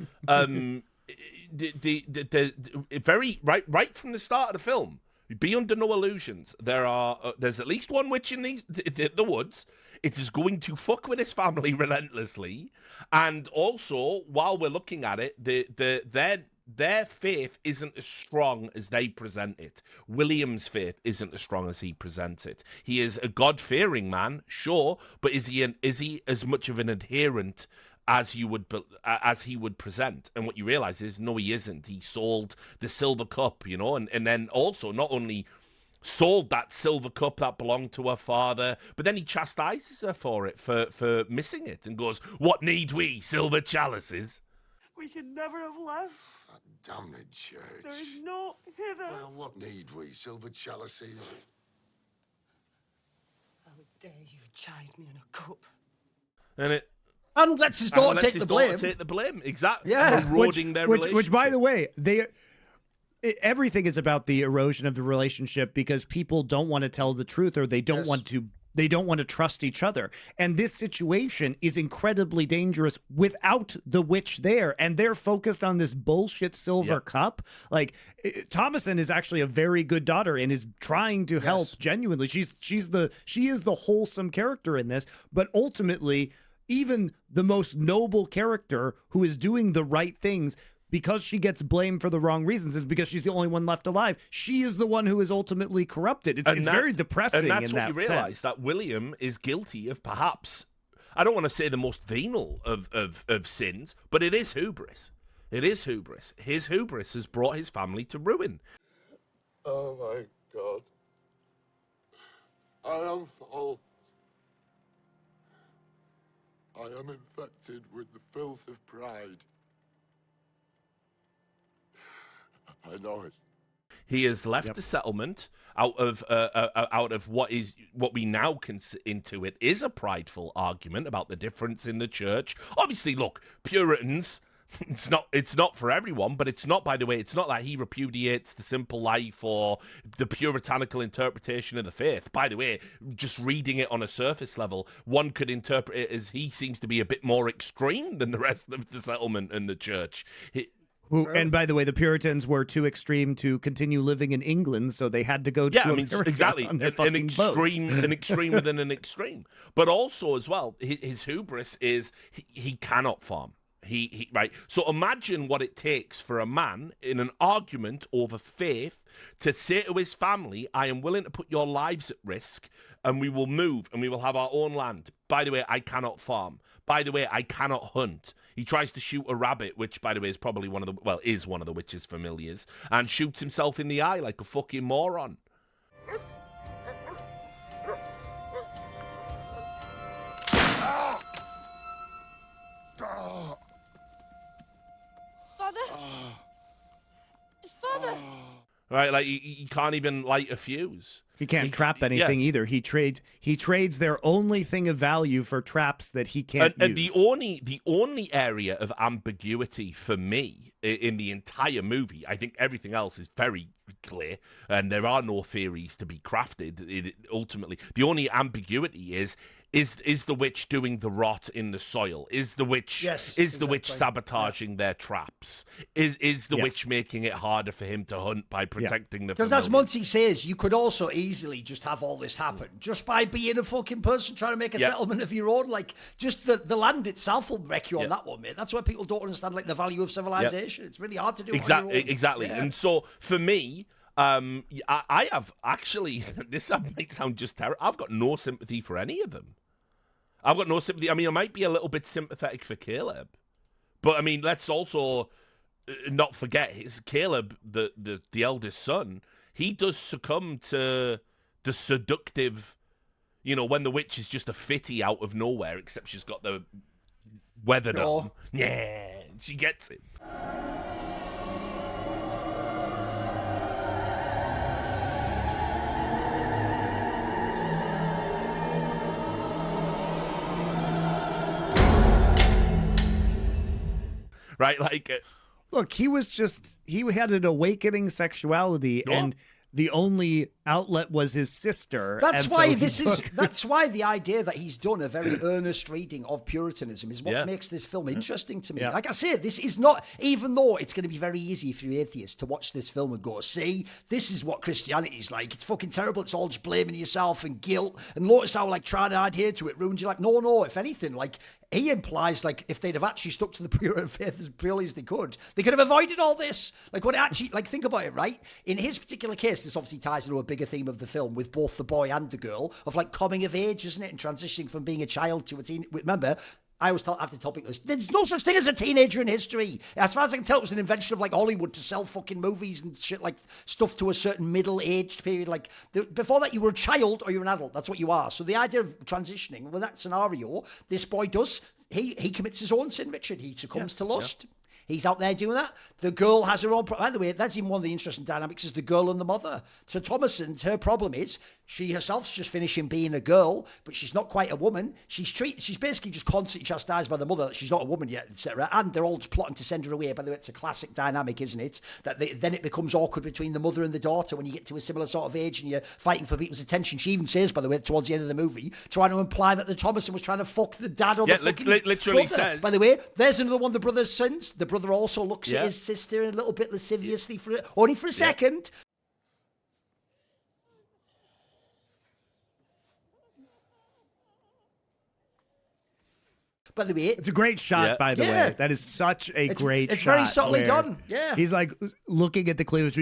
the very right from the start of the film, be under no illusions. There's at least one witch in the woods. It is going to fuck with his family relentlessly, and also while we're looking at it, their faith isn't as strong as they present it. William's faith isn't as strong as he presents it. He is a God-fearing man, sure, but is he as much of an adherent as he would present? And what you realize is, no, he isn't. He sold the silver cup, and then also not only sold that silver cup that belonged to her father, but then he chastises her for it, for missing it, and goes, "What need we, silver chalices?" We should never have left. That damned church. There is no hither. Well, what need we, silver chalices? How dare you chide me in a cup? And lets his daughter take the blame. Take the blame, exactly. Yeah. Eroding their relationship. Which, by the way, everything is about the erosion of the relationship, because people don't want to tell the truth, or they don't want to. They don't want to trust each other. And this situation is incredibly dangerous without the witch there. And they're focused on this bullshit silver cup. Thomason is actually a very good daughter and is trying to help genuinely. She is the wholesome character in this. But ultimately, even the most noble character who is doing the right things, because she gets blamed for the wrong reasons, is because she's the only one left alive. She is the one who is ultimately corrupted. It's very depressing. And that's in what that you realize, sense. that William is guilty of, perhaps, I don't want to say the most venal of sins, but it is hubris. It is hubris. His hubris has brought his family to ruin. Oh my God. I am false. I am infected with the filth of pride. I know it. He has left the settlement out of what we now can intuit is a prideful argument about the difference in the church. Obviously, look, Puritans, it's not for everyone, but it's not, by the way, it's not that he repudiates the simple life or the puritanical interpretation of the faith. By the way, just reading it on a surface level, one could interpret it as he seems to be a bit more extreme than the rest of the settlement and the church. And by the way, the Puritans were too extreme to continue living in England, so they had to go to America exactly on their an extreme within an extreme. But also, as well, his hubris is he cannot farm. He right. So imagine what it takes for a man in an argument over faith to say to his family, "I am willing to put your lives at risk, and we will move, and we will have our own land. By the way, I cannot farm. By the way, I cannot hunt." He tries to shoot a rabbit, which, by the way, is probably one of the witch's familiars, and shoots himself in the eye like a fucking moron. Father? Father? Right, like he can't even light a fuse. He can't trap anything either. He trades their only thing of value for traps that he can't use. And the only area of ambiguity for me in the entire movie, I think everything else is very clear, and there are no theories to be crafted. Ultimately, the only ambiguity is Is the witch doing the rot in the soil? Is the witch the witch sabotaging their traps? Is the witch making it harder for him to hunt by protecting the Because familiar? as Muncie says, you could also easily just have all this happen just by being a fucking person trying to make a settlement of your own. Like, just the land itself will wreck you on that one, mate. That's why people don't understand, like, the value of civilization. It's really hard to do exactly. on your own. Exactly. Yeah. And so for me, I have actually, this might sound just terrible, I've got no sympathy for any of them. I've got no sympathy. I mean, I might be a little bit sympathetic for Caleb, but I mean, let's also not forget his Caleb, the eldest son. He does succumb to the seductive, when the witch is just a fitty out of nowhere, except she's got the weathered on. Yeah, she gets it. Right, like, look, he had an awakening sexuality, and the only outlet was his sister. That's and why so that's why the idea that he's done a very earnest reading of Puritanism is what makes this film interesting to me. Like I said, this is not, even though it's going to be very easy for you atheists to watch this film and go, see, this is what Christianity's like. It's fucking terrible. It's all just blaming yourself and guilt. And notice how, like, trying to adhere to it ruined you. Like, no, if anything, like, he implies, like, if they'd have actually stuck to the Puritan faith as purely as they could have avoided all this. Like, when it actually, like, think about it, right? In his particular case, this obviously ties into a bigger theme of the film with both the boy and the girl, of, like, coming of age, isn't it? And transitioning from being a child to a teen. Remember, I always have to tell people this. There's no such thing as a teenager in history. As far as I can tell, it was an invention of, like, Hollywood to sell fucking movies and shit, like, stuff to a certain middle-aged period. Like, before that, you were a child or you're an adult. That's what you are. So the idea of transitioning, with that scenario, this boy does, he commits his own sin, Richard. He succumbs to lust. He's out there doing that. The girl has her own... By the way, that's even one of the interesting dynamics, is the girl and the mother. So Thomason's, her problem is, she herself's just finishing being a girl, but she's not quite a woman. She's basically just constantly chastised by the mother that she's not a woman yet, etc. And they're all just plotting to send her away. By the way, it's a classic dynamic, isn't it? Then it becomes awkward between the mother and the daughter when you get to a similar sort of age and you're fighting for people's attention. She even says, by the way, towards the end of the movie, trying to imply that the Thomason was trying to fuck the dad or the fucking literally brother. says. By the way, there's another one the brother sins. The brother also looks at his sister a little bit lasciviously only for a second. By the way, it's a great shot, by the way. That is such a great shot. It's very subtly done. Yeah. He's like looking at the cleavage.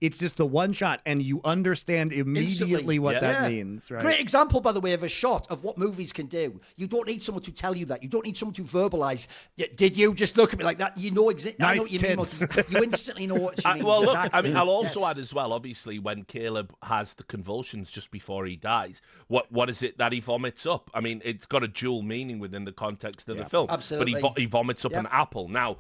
It's just the one shot, and you understand immediately what that means, right? Great example, by the way, of a shot of what movies can do. You don't need someone to tell you that. You don't need someone to verbalize. Did you just look at me like that? You know exactly. Nice I know what you tits. mean. You instantly know what she means. Well, look, exactly. I mean, I'll also add as well, obviously, when Caleb has the convulsions just before he dies, what is it that he vomits up? I mean, it's got a dual meaning within the context of the film. Absolutely. But he vomits up an apple. Now,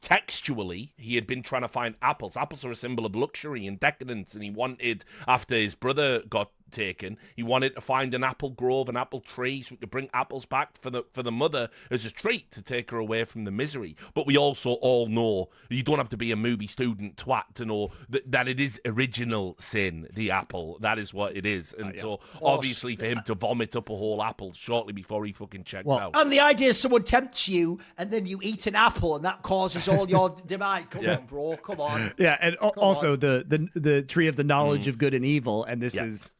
textually, he had been trying to find apples. Apples are a symbol of luxury and decadence, and he wanted, after his brother got taken, he wanted to find an apple grove, an apple tree, so he could bring apples back for the mother as a treat to take her away from the misery. But we also all know, you don't have to be a movie student twat to know that it is original sin, the apple. That is what it is. And so, obviously, for him to vomit up a whole apple shortly before he fucking checks out. And the idea is someone tempts you, and then you eat an apple, and that causes all your demise. Come on, bro. Come on. Yeah, and also the tree of the knowledge of good and evil, and this is...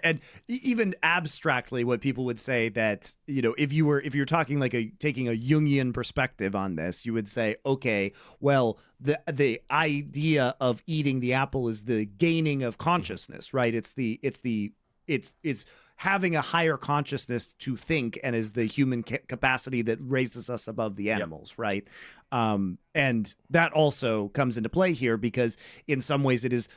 And even abstractly, what people would say that, if you're talking taking a Jungian perspective on this, you would say, okay, well, the idea of eating the apple is the gaining of consciousness, right? It's having a higher consciousness to think, and is the human capacity that raises us above the animals, right? And that also comes into play here, because in some ways it is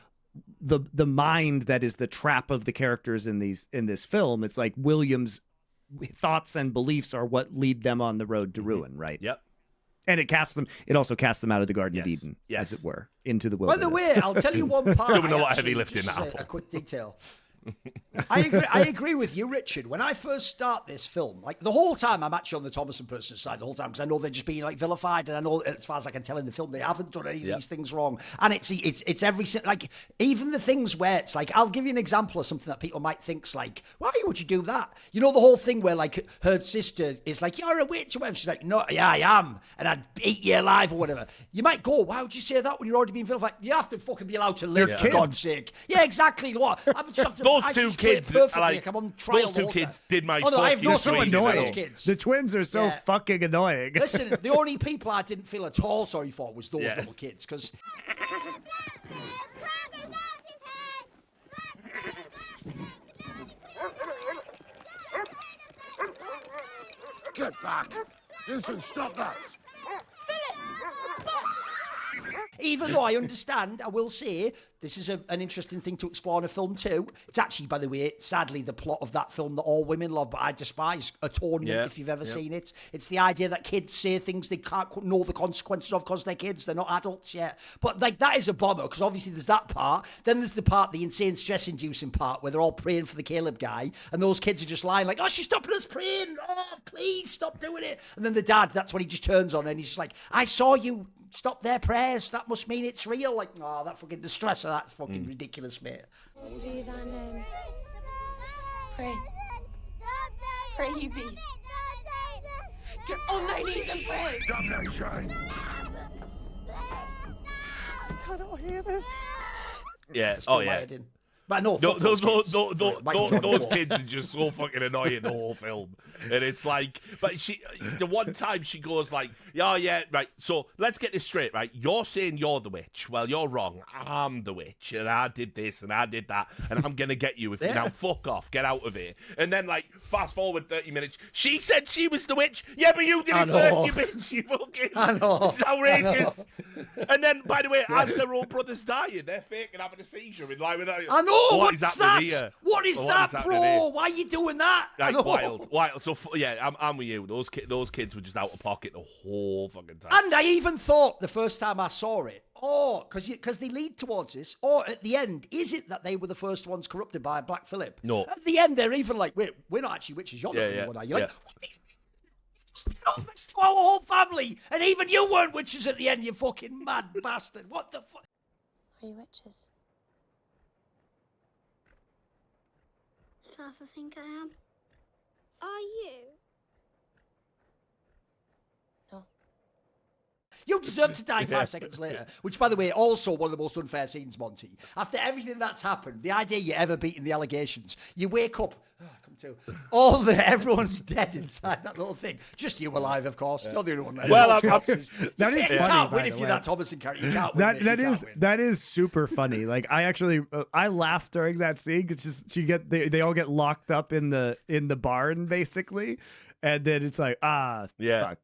the mind that is the trap of the characters in this film. It's like William's thoughts and beliefs are what lead them on the road to ruin, right? Yep. And it also casts them out of the Garden of Eden, as it were, into the wilderness. By the way, I'll tell you one part. Don't know what heavy lifting just apple. A quick detail. I agree with you, Richard. When I first start this film, like the whole time I'm actually on the Thomason person's side the whole time because I know they're just being like vilified, and I know as far as I can tell in the film they haven't done any of these things wrong. And it's every like even the things where it's like I'll give you an example of something that people might think's like, why would you do that? You know the whole thing where like her sister is like, you're a witch or whatever. She's like, no, yeah, I am, and I'd eat you alive or whatever. You might go, why would you say that when you're already being vilified? You have to fucking be allowed to live for God's sake. Yeah, exactly. What? Those two kids, like I'm on trial. Those two kids did my I have no so annoying. The twins are so fucking annoying. Listen, the only people I didn't feel at all sorry for was those little kids, because Get back! You two, stop that! even though I understand, I will say, this is an interesting thing to explore in a film too. It's actually, by the way, sadly, the plot of that film that all women love, but I despise, Atonement, if you've ever seen it. It's the idea that kids say things they can't know the consequences of because they're kids, they're not adults yet. But like that is a bomber, because obviously there's that part. Then there's the part, the insane stress-inducing part, where they're all praying for the Caleb guy, and those kids are just lying like, oh, she's stopping us praying. Oh, please stop doing it. And then the dad, that's when he just turns on her and he's just like, I saw you stop their prayers. That must mean it's real. Like, oh, that fucking, the stress of that's fucking ridiculous, mate. Breathe and pray. Pray, you beast. Get on my knees and pray. Damnation! I cannot hear this. Yeah. Still Oh, yeah. wired in. But no, Those kids. kids are just so fucking annoying the whole film, and it's like, but the one time she goes like, yeah, right. So let's get this straight, right? You're saying you're the witch. Well, you're wrong. I'm the witch, and I did this and I did that, and I'm gonna get you if you now fuck off, get out of here. And then like fast forward 30 minutes, she said she was the witch. Yeah, but you did it first, you bitch. You fucking. I know. It's outrageous. And then, by the way, as their own brother's dying, they're faking having a seizure in line with that. I know. What's that? Here? What is that, bro? Why are you doing that? Like, wild. So yeah, I'm with you. Those kids were just out of pocket the whole fucking time. And I even thought the first time I saw it, because they lead towards this, or at the end, is it that they were the first ones corrupted by Black Phillip? No. At the end, they're even like, wait, we're not actually witches. You're not the one. You're like, what this to our whole family, and even you weren't witches at the end. You fucking mad bastard. What the fuck? Are you witches? I think I am. Are you? No. You deserve to die 5 seconds later. Which, by the way, also one of the most unfair scenes, Monty. After everything that's happened, the idea you ever beaten the allegations, you wake up, everyone's dead inside that little thing. Just you alive, of course. You're the only one left. Well, that is you funny. can't win if you're that Thomason character. You can't win. That is super funny. Like I actually I laughed during that scene because they all get locked up in the barn basically. And then it's like, fuck. Yeah,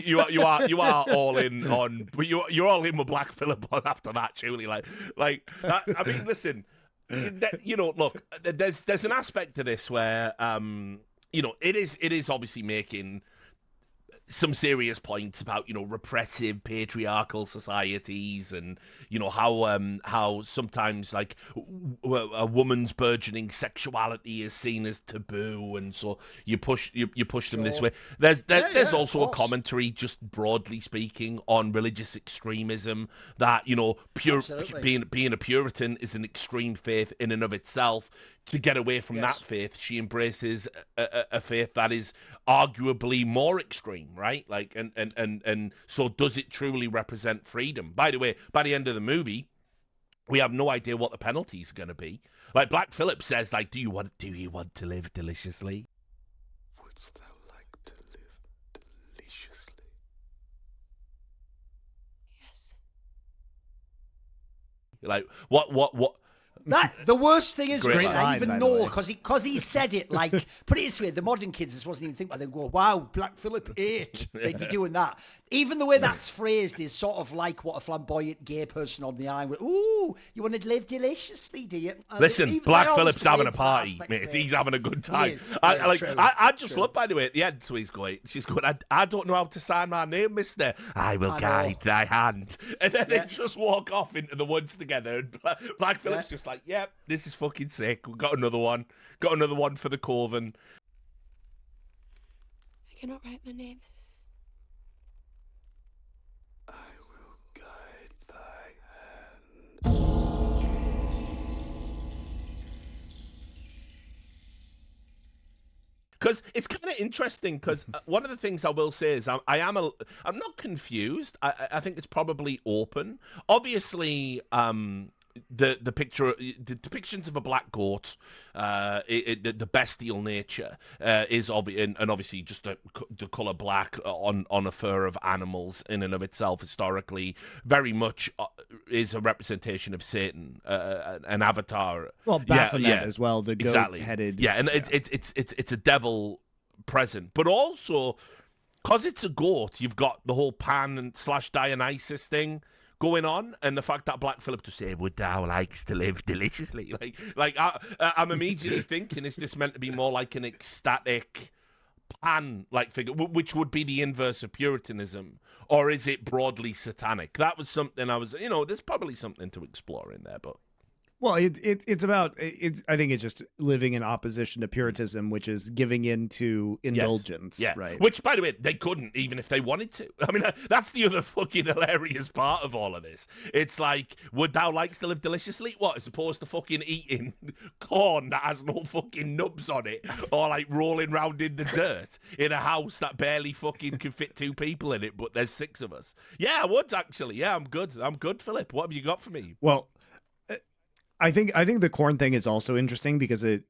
you are all in on, but you're all in with Black Phillip after that, surely. Like that, I mean, listen, look, there's an aspect to this where, it is obviously making some serious points about, repressive patriarchal societies and, how sometimes like a woman's burgeoning sexuality is seen as taboo. And so you push them this way. There's also a commentary, just broadly speaking, on religious extremism that, being a Puritan is an extreme faith in and of itself. To get away from that faith, she embraces a faith that is arguably more extreme, right? Like, and so does it truly represent freedom? By the way, by the end of the movie, we have no idea what the penalties are going to be. Like Black Phillip says, like, do you want to live deliciously? Wouldst thou like to live deliciously? Yes. Like, what? That the worst thing is, Great I line, even by the know way. because he said it like, put it this way, the modern kids just wasn't even thinking about it. They go, wow, Black Phillip ate. They'd be doing that. Even the way that's phrased is sort of like what a flamboyant gay person on the island would. Ooh, you want to live deliciously, do you? Listen, Black Phillip's having a party, aspect mate. of it. He's having a good time. Is. I just love, by the way, at the end, so she's going, I don't know how to sign my name, mister. I will guide thy hand. And then they just walk off into the woods together, and Black Phillip's just like, yep, this is fucking sick. We've got another one. Got another one for the Corvin. I cannot write my name. I will guide thy hand. Because it's kind of interesting. Because one of the things I will say is I'm not confused. I think it's probably open. Obviously, the depictions of a black goat, the bestial nature is obvious, and obviously just the color black on a fur of animals in and of itself historically very much is a representation of Satan, an avatar. Well, Baphomet as well, the goat-headed. Yeah, and it's a devil present, but also because it's a goat, you've got the whole Pan / Dionysus thing going on, and the fact that Black Phillip to say, "Would thou likes to live deliciously?" I'm immediately thinking, is this meant to be more like an ecstatic Pan-like figure, which would be the inverse of Puritanism, or is it broadly satanic? That was something I was, there's probably something to explore in there, but. Well, it's about I think it's just living in opposition to Puritanism, which is giving in to indulgence, right? Which, by the way, they couldn't even if they wanted to. I mean, that's the other fucking hilarious part of all of this. It's like, would thou likes to live deliciously? What, as opposed to fucking eating corn that has no fucking nubs on it, or like rolling round in the dirt in a house that barely fucking can fit 2 people in it, but there's 6 of us. Yeah, I would actually. Yeah, I'm good, Philip. What have you got for me? Well, I think the corn thing is also interesting because it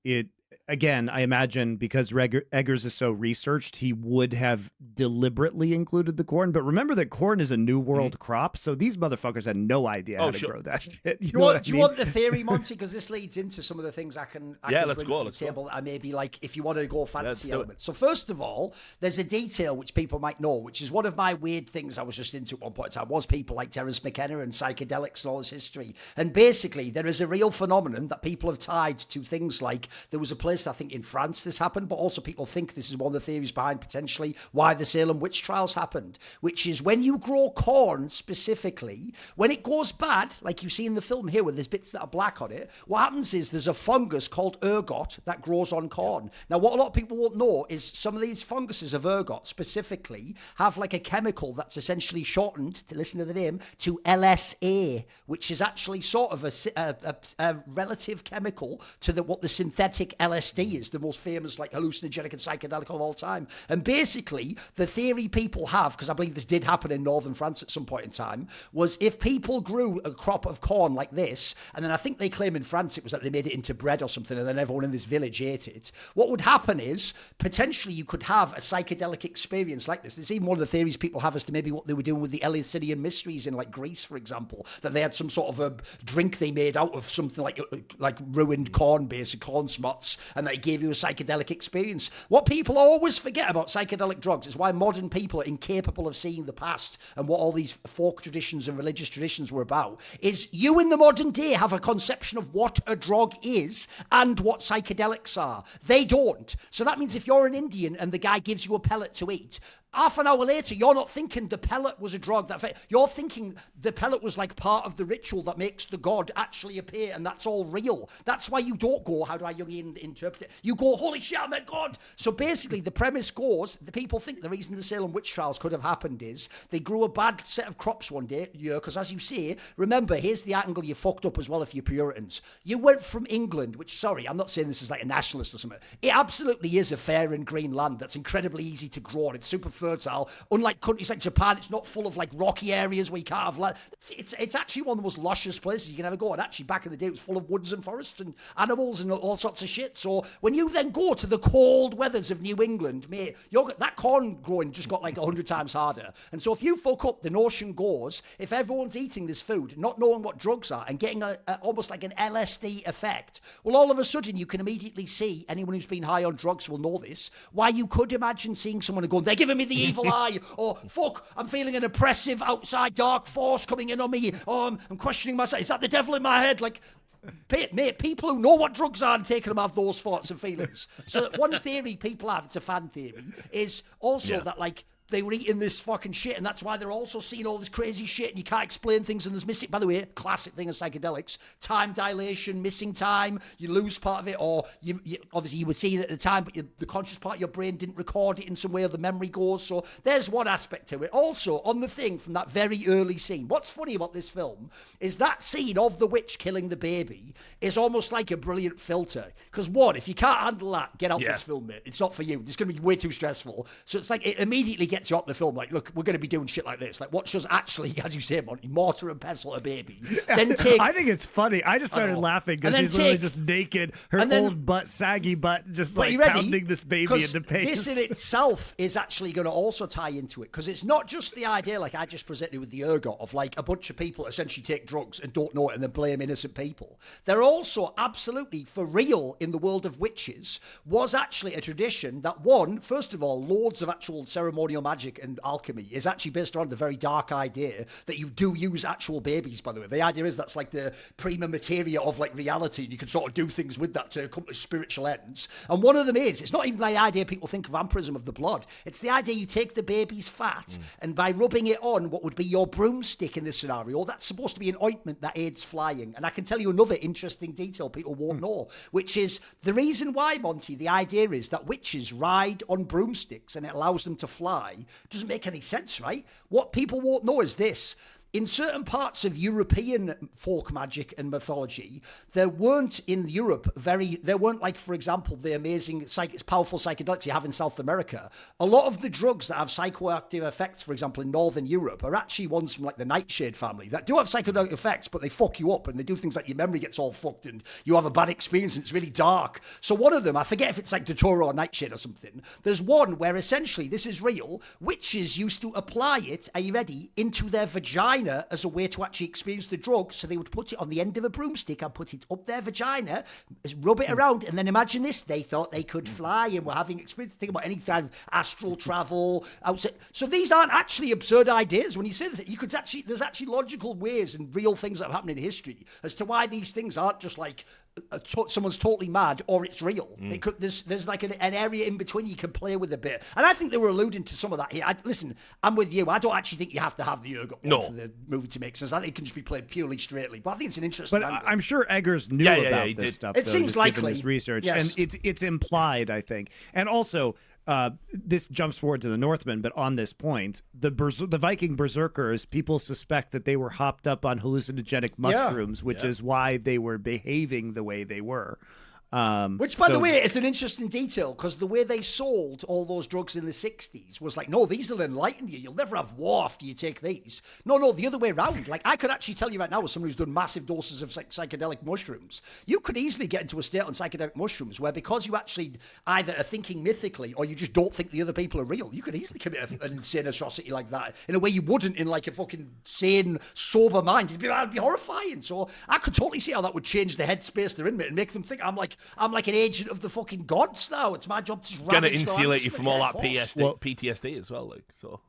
again, I imagine because Eggers is so researched, he would have deliberately included the corn. But remember that corn is a New World crop, so these motherfuckers had no idea how to grow that shit. Do you want the theory, Monty? Because this leads into some of the things I can bring to the table that I maybe like if you want to go fantasy elements. So first of all, there's a detail which people might know, which is one of my weird things I was just into at one point in time, was people like Terence McKenna and psychedelics and all this history. And basically, there is a real phenomenon that people have tied to things like, there was a place, I think in France this happened, but also people think this is one of the theories behind potentially why the Salem witch trials happened, which is when you grow corn specifically, when it goes bad, like you see in the film here where there's bits that are black on it, what happens is there's a fungus called ergot that grows on corn. Now, what a lot of people won't know is some of these funguses of ergot specifically have like a chemical that's essentially shortened, to listen to the name, to LSA, which is actually sort of a relative chemical to what the synthetic LSD is, the most famous like hallucinogenic and psychedelic of all time. And basically, the theory people have, because I believe this did happen in northern France at some point in time, was if people grew a crop of corn like this, and then I think they claim in France it was that they made it into bread or something, and then everyone in this village ate it, what would happen is, potentially you could have a psychedelic experience like this. There's even one of the theories people have as to maybe what they were doing with the Eleusinian mysteries in like Greece, for example, that they had some sort of a drink they made out of something like ruined corn, basic corn smots, and that it gave you a psychedelic experience. What people always forget about psychedelic drugs is why modern people are incapable of seeing the past and what all these folk traditions and religious traditions were about, is you in the modern day have a conception of what a drug is and what psychedelics are. They don't. So that means if you're an Indian and the guy gives you a pellet to eat, half an hour later, you're not thinking the pellet was a drug. You're thinking the pellet was like part of the ritual that makes the god actually appear, and that's all real. That's why you don't go, how do I Jungian interpret it? You go, holy shit, I met God. So basically, the premise goes, the people think the reason the Salem witch trials could have happened is they grew a bad set of crops one year, because as you say, remember, here's the angle you fucked up as well if you're Puritans. You went from England, which, sorry, I'm not saying this is like a nationalist or something. It absolutely is a fair and green land that's incredibly easy to grow, and it's super fertile. Unlike countries like Japan, it's not full of like rocky areas where you can't have land. It's actually one of the most luscious places you can ever go. And actually, back in the day, it was full of woods and forests and animals and all sorts of shit. So when you then go to the cold weathers of New England, mate, that corn growing just got like 100 times harder. And so if you fuck up, the notion goes, if everyone's eating this food, not knowing what drugs are, and getting almost like an LSD effect, well, all of a sudden you can immediately see, anyone who's been high on drugs will know this, why you could imagine seeing someone and going, they're giving me the evil eye, or fuck, I'm feeling an oppressive outside dark force coming in on me, or I'm questioning myself, is that the devil in my head? Like, mate, people who know what drugs are and taking them have those thoughts and feelings. So that one theory people have, it's a fan theory, is also that like they were eating this fucking shit, and that's why they're also seeing all this crazy shit, and you can't explain things, and there's missing, by the way, classic thing of psychedelics, time dilation, missing time, you lose part of it, or you obviously you were seeing it at the time, but the conscious part of your brain didn't record it in some way, or the memory goes, so there's one aspect to it. Also, on the thing from that very early scene, what's funny about this film is that scene of the witch killing the baby is almost like a brilliant filter, because one, if you can't handle that, get out this film, mate. It's not for you. It's going to be way too stressful. So it's like it immediately gets you up the film. Like, look, we're going to be doing shit like this. Like, watch us actually, as you say, Monty, mortar and pestle a baby. Then take. I think it's funny. I just started laughing because she's literally just naked, her old butt, saggy butt, just like pounding this baby into paste. This in itself is actually going to also tie into it, because it's not just the idea, like I just presented with the Ergot, of like a bunch of people essentially take drugs and don't know it and then blame innocent people. They're also absolutely for real in the world of witches was actually a tradition that, one, first of all, loads of actual ceremonial magic and alchemy is actually based around the very dark idea that you do use actual babies, by the way. The idea is that's like the prima materia of like reality, and you can sort of do things with that to accomplish spiritual ends. And one of them is, it's not even the idea people think of vampirism of the blood, it's the idea you take the baby's fat and by rubbing it on what would be your broomstick in this scenario, that's supposed to be an ointment that aids flying. And I can tell you another interesting detail people won't know, which is the reason why, Monty, the idea is that witches ride on broomsticks and it allows them to fly doesn't make any sense, right? What people won't know is this. In certain parts of European folk magic and mythology, there weren't like, for example, the amazing, powerful psychedelics you have in South America. A lot of the drugs that have psychoactive effects, for example, in Northern Europe, are actually ones from like the nightshade family that do have psychedelic effects, but they fuck you up and they do things like your memory gets all fucked and you have a bad experience and it's really dark. So one of them, I forget if it's like Datura or Nightshade or something, there's one where essentially, this is real, witches used to apply it, are you ready, into their vagina as a way to actually experience the drug. So they would put it on the end of a broomstick and put it up their vagina, rub it around, and then imagine this, they thought they could fly and were having experience. Think about any kind of astral travel outside. So these aren't actually absurd ideas. When you say that, there's actually logical ways and real things that have happened in history as to why these things aren't just like someone's totally mad or it's real. There's like an area in between you can play with a bit. And I think they were alluding to some of that here. Listen, I'm with you. I don't actually think you have to have the Ergot for the movie to make sense. I think it can just be played purely straightly. But I think it's an interesting angle. I'm sure Eggers knew about this stuff. It seems likely. His research. Yes. And it's implied, I think. And also, this jumps forward to the Northman, but on this point, the Viking berserkers, people suspect that they were hopped up on hallucinogenic mushrooms, which is why they were behaving the way they were. Which, by the way, is an interesting detail, because the way they sold all those drugs in the 60s was like, no, these will enlighten you. You'll never have war after you take these. No, the other way around. Like, I could actually tell you right now, as someone who's done massive doses of psychedelic mushrooms, you could easily get into a state on psychedelic mushrooms where, because you actually either are thinking mythically or you just don't think the other people are real, you could easily commit an insane atrocity like that in a way you wouldn't in like a fucking sane, sober mind. That'd be horrifying. So I could totally see how that would change the headspace they're in and make them think I'm like an agent of the fucking gods now. It's my job to just gonna insulate you from all that PTSD as well. Like, so.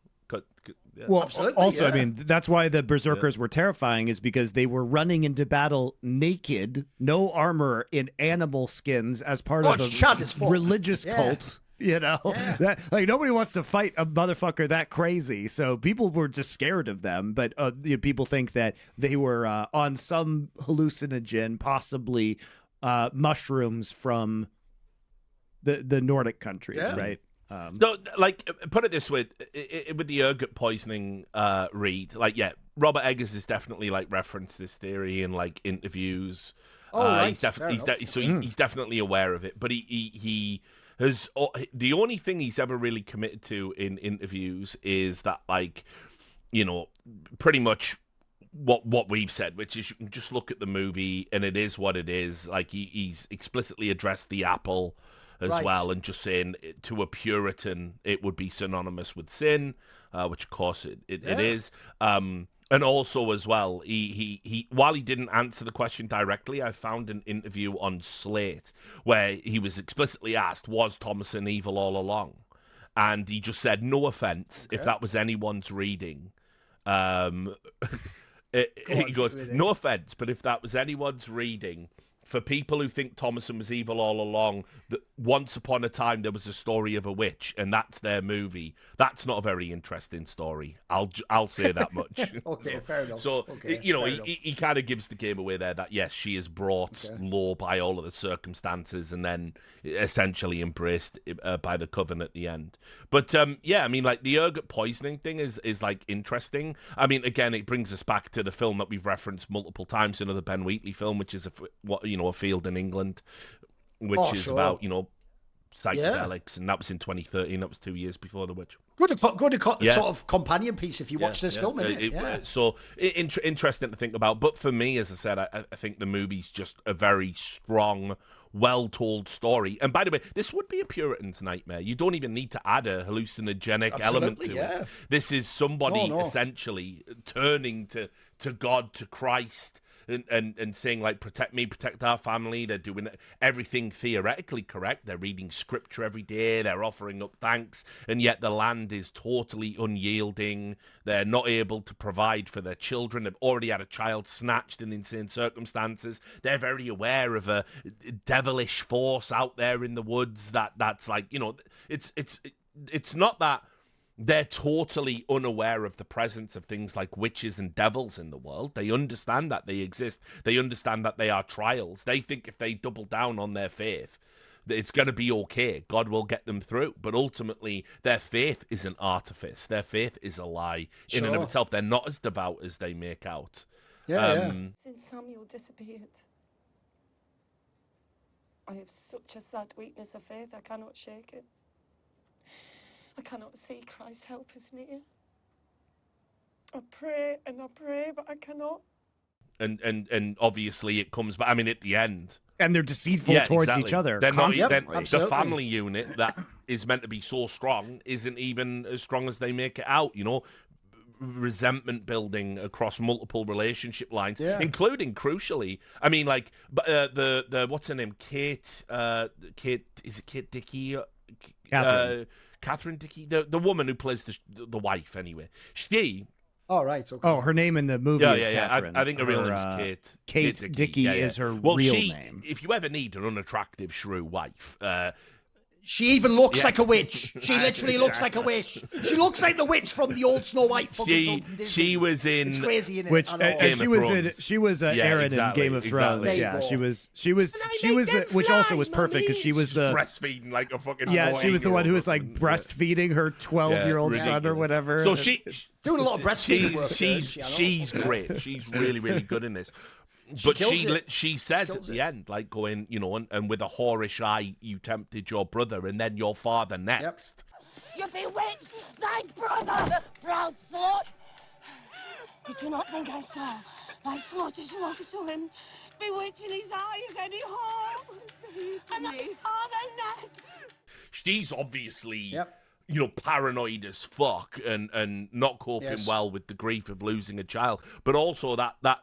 Yeah. Well, also, I mean, that's why the berserkers were terrifying, is because they were running into battle naked, no armor, in animal skins as part of a religious cult. You know, that like nobody wants to fight a motherfucker that crazy. So people were just scared of them. But people think that they were on some hallucinogen, possibly mushrooms from the Nordic countries, right? No, like, put it this way, with the ergot poisoning read, like, Robert Eggers has definitely like referenced this theory in like interviews. Right. He's definitely aware of it, but he has, the only thing he's ever really committed to in interviews is that, like, you know, pretty much what we've said, which is you can just look at the movie and it is what it is. Like, he's explicitly addressed the apple as well, and just saying to a Puritan it would be synonymous with sin, which of course it is. And also as well, he while he didn't answer the question directly, I found an interview on Slate where he was explicitly asked, was Thomason evil all along? And he just said, no offense, if that was anyone's reading. He goes, no offense, but if that was anyone's reading, for people who think Thomason was evil all along, that once upon a time there was a story of a witch, and that's their movie. That's not a very interesting story. I'll say that much. Okay, fair enough. So Okay, you know, fair enough. he kind of gives the game away there that yes, she is brought low by all of the circumstances, and then essentially embraced by the coven at the end. But yeah, I mean, like the ergot poisoning thing is like interesting. I mean, again, it brings us back to the film that we've referenced multiple times, another Ben Wheatley film, which is a field in England, which is about psychedelics, and that was in 2013. That was 2 years before The Witch. Good sort of companion piece if you watch this film, isn't it? So interesting to think about. But for me, as I said, I think the movie's just a very strong, well-told story. And by the way, this would be a Puritan's nightmare. You don't even need to add a hallucinogenic element to it. This is somebody essentially turning to God, to Christ, and saying, like, protect me, protect our family. They're doing everything theoretically correct. They're reading scripture every day. They're offering up thanks. And yet the land is totally unyielding. They're not able to provide for their children. They've already had a child snatched in insane circumstances. They're very aware of a devilish force out there in the woods that's like, you know, it's not that they're totally unaware of the presence of things like witches and devils in the world. They understand that they exist. They understand that they are trials. They think if they double down on their faith, that it's going to be okay. God will get them through. But ultimately, their faith is an artifice. Their faith is a lie in and of itself. They're not as devout as they make out. Since Samuel disappeared, I have such a sad weakness of faith, I cannot shake it. I cannot see Christ's help is near. I pray, but I cannot. And obviously it comes back. I mean, at the end, and they're deceitful towards each other. They're not. The family unit that is meant to be so strong isn't even as strong as they make it out. You know, resentment building across multiple relationship lines, including, crucially, I mean, like, the what's her name, Kate, is it Kate Dickey? Catherine Dickey, the woman who plays the wife, anyway. She. Oh, right. Okay. Oh, her name in the movie is Catherine. I think her real name's Kate. Kate Dickey is her real name. If you ever need an unattractive shrew wife, she even looks like a witch. She literally looks like a witch. She looks like the witch from the old Snow White film. She was in. It's crazy, isn't it? Which she was Aaron in Game of Thrones. Exactly. Yeah, she was which also was perfect because she was the breastfeeding like a fucking. Yeah, she was the one who was like breastfeeding her 12-year-old son or whatever. So she doing a lot of breastfeeding work. She's great. She's really, really good in this. But she says at the end, like, going, you know, and with a whorish eye, you tempted your brother and then your father next. You bewitched thy brother, proud slut! Did you not think I saw thy sluttish looks to him, bewitching his eyes any harm? And thy father next! She's obviously... you know, paranoid as fuck and not coping well with the grief of losing a child. But also that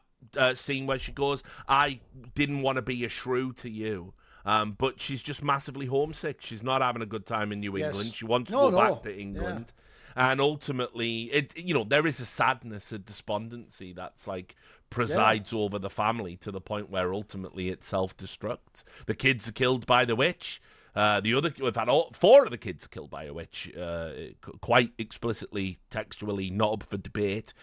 scene where she goes, I didn't want to be a shrew to you. But she's just massively homesick. She's not having a good time in New England. She wants to go back to England. And ultimately, there is a sadness, a despondency that's like presides over the family to the point where ultimately it self-destructs. The kids are killed by the witch. We've had 4 of the kids are killed by a witch, quite explicitly, textually, not up for debate.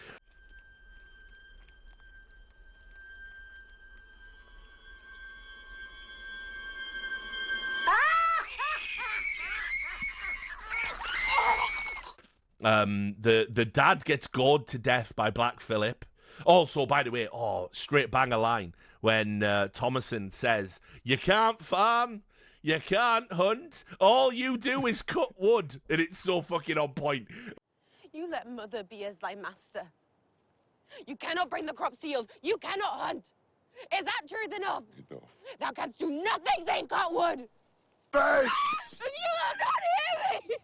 The dad gets gored to death by Black Phillip. Also, by the way, straight banger line when Thomason says, "You can't farm, you can't hunt, all you do is cut wood," and it's so fucking on point. You let mother be as thy master. You cannot bring the crops to yield. You cannot hunt. Is that truth enough? Enough. Thou canst do nothing save cut wood. Thanks! And you will not hear me.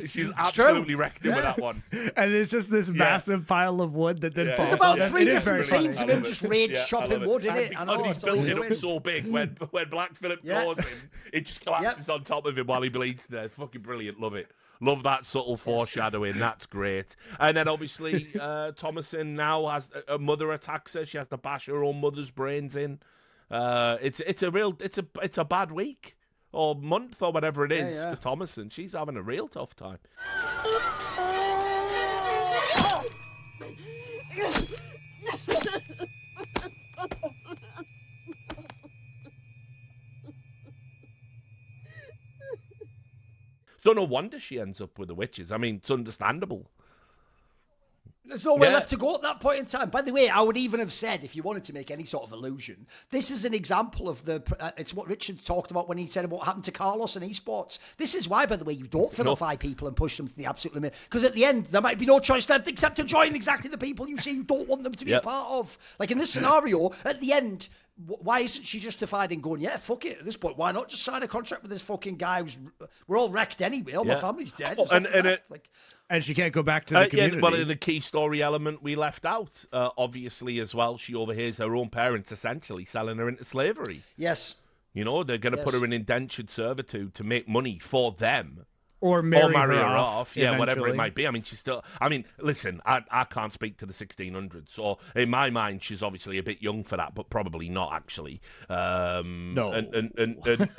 She's absolutely wrecked him with that one. And it's just this massive pile of wood that then falls. There's about on 3 it. different scenes of him just rage chopping wood in it. And he's built it up so big, when Black Phillip goes in, it just collapses on top of him while he bleeds there. Fucking brilliant. Love it. Love that subtle foreshadowing. That's great. And then obviously Thomason now has a mother attacks her. She has to bash her own mother's brains in. It's a bad week or month or whatever it is Yeah. for Thomason. She's having a real tough time. So no wonder she ends up with the witches. I mean, it's understandable. There's nowhere left to go at that point in time. By the way, I would even have said, if you wanted to make any sort of illusion, this is an example of it's what Richard talked about when he said what happened to Carlos and esports. This is why, by the way, you don't vilify people and push them to the absolute limit. Because at the end, there might be no choice left except to join exactly the people you see you don't want them to be a part of. Like in this scenario, at the end, why isn't she justified in going, yeah, fuck it, at this point? Why not just sign a contract with this fucking guy we're all wrecked anyway. All my family's dead. And she can't go back to the community. Well, the key story element we left out, obviously, as well, she overhears her own parents essentially selling her into slavery. Yes. You know, they're going to put her in indentured servitude to make money for them. Or marry her off. Yeah, eventually. whatever it might be. I mean, she's still... I mean, listen, I can't speak to the 1600s, so in my mind, she's obviously a bit young for that, but probably not, actually. No.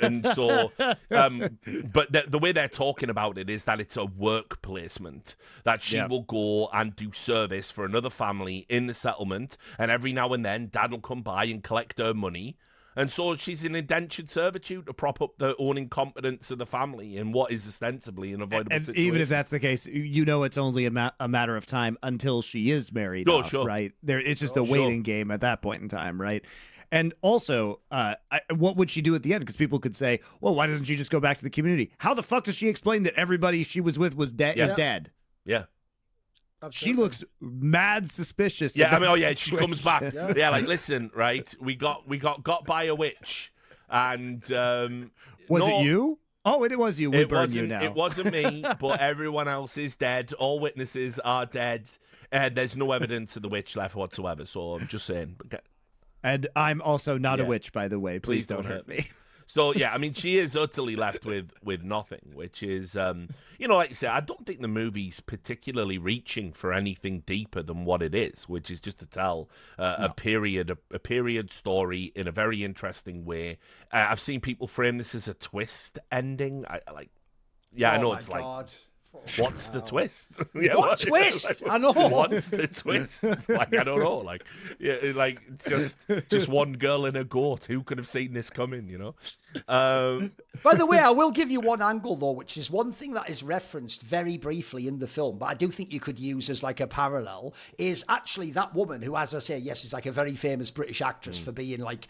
And so... but the way they're talking about it is that it's a work placement, that she will go and do service for another family in the settlement, and every now and then, Dad will come by and collect her money. And so she's in indentured servitude to prop up the own incompetence of the family in what is ostensibly an avoidable situation. Even if that's the case, you know it's only a matter of time until she is married off, right? It's just a waiting game at that point in time, right? And also, what would she do at the end? Because people could say, well, why doesn't she just go back to the community? How the fuck does she explain that everybody she was with was is dead? Yeah. Absolutely. She looks mad suspicious. Yeah, I mean, she comes back. Yeah, like, listen, right? We got by a witch, and was it you? Oh, it was you. We burn you now. It wasn't me, but everyone else is dead. All witnesses are dead. There's no evidence of the witch left whatsoever. So I'm just saying. And I'm also not a witch, by the way. Please don't hurt me. So, yeah, I mean, she is utterly left with nothing, which is, like you say, I don't think the movie's particularly reaching for anything deeper than what it is, which is just to tell a period story in a very interesting way. I've seen people frame this as a twist ending. I know it's God. What's the twist? What twist? I know. What's the twist? Like, I don't know. Like, just one girl in a goat. Who could have seen this coming? You know. By the way, I will give you one angle though, which is one thing that is referenced very briefly in the film, but I do think you could use as like a parallel. Is actually that woman who, as I say, yes, is like a very famous British actress for being like.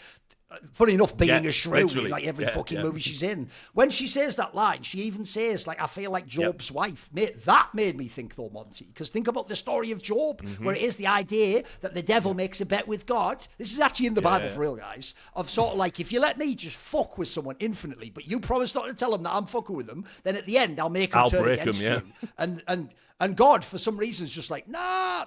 Funny enough, being a shrew in like every fucking movie she's in. When she says that line, she even says, like, I feel like Job's wife. Mate, that made me think, though, Monty. Because think about the story of Job, where it is the idea that the devil makes a bet with God. This is actually in the Bible for real, guys. Of sort of like, if you let me just fuck with someone infinitely, but you promise not to tell them that I'm fucking with them, then at the end, I'll make them turn against you. And God, for some reason, is just like, nah,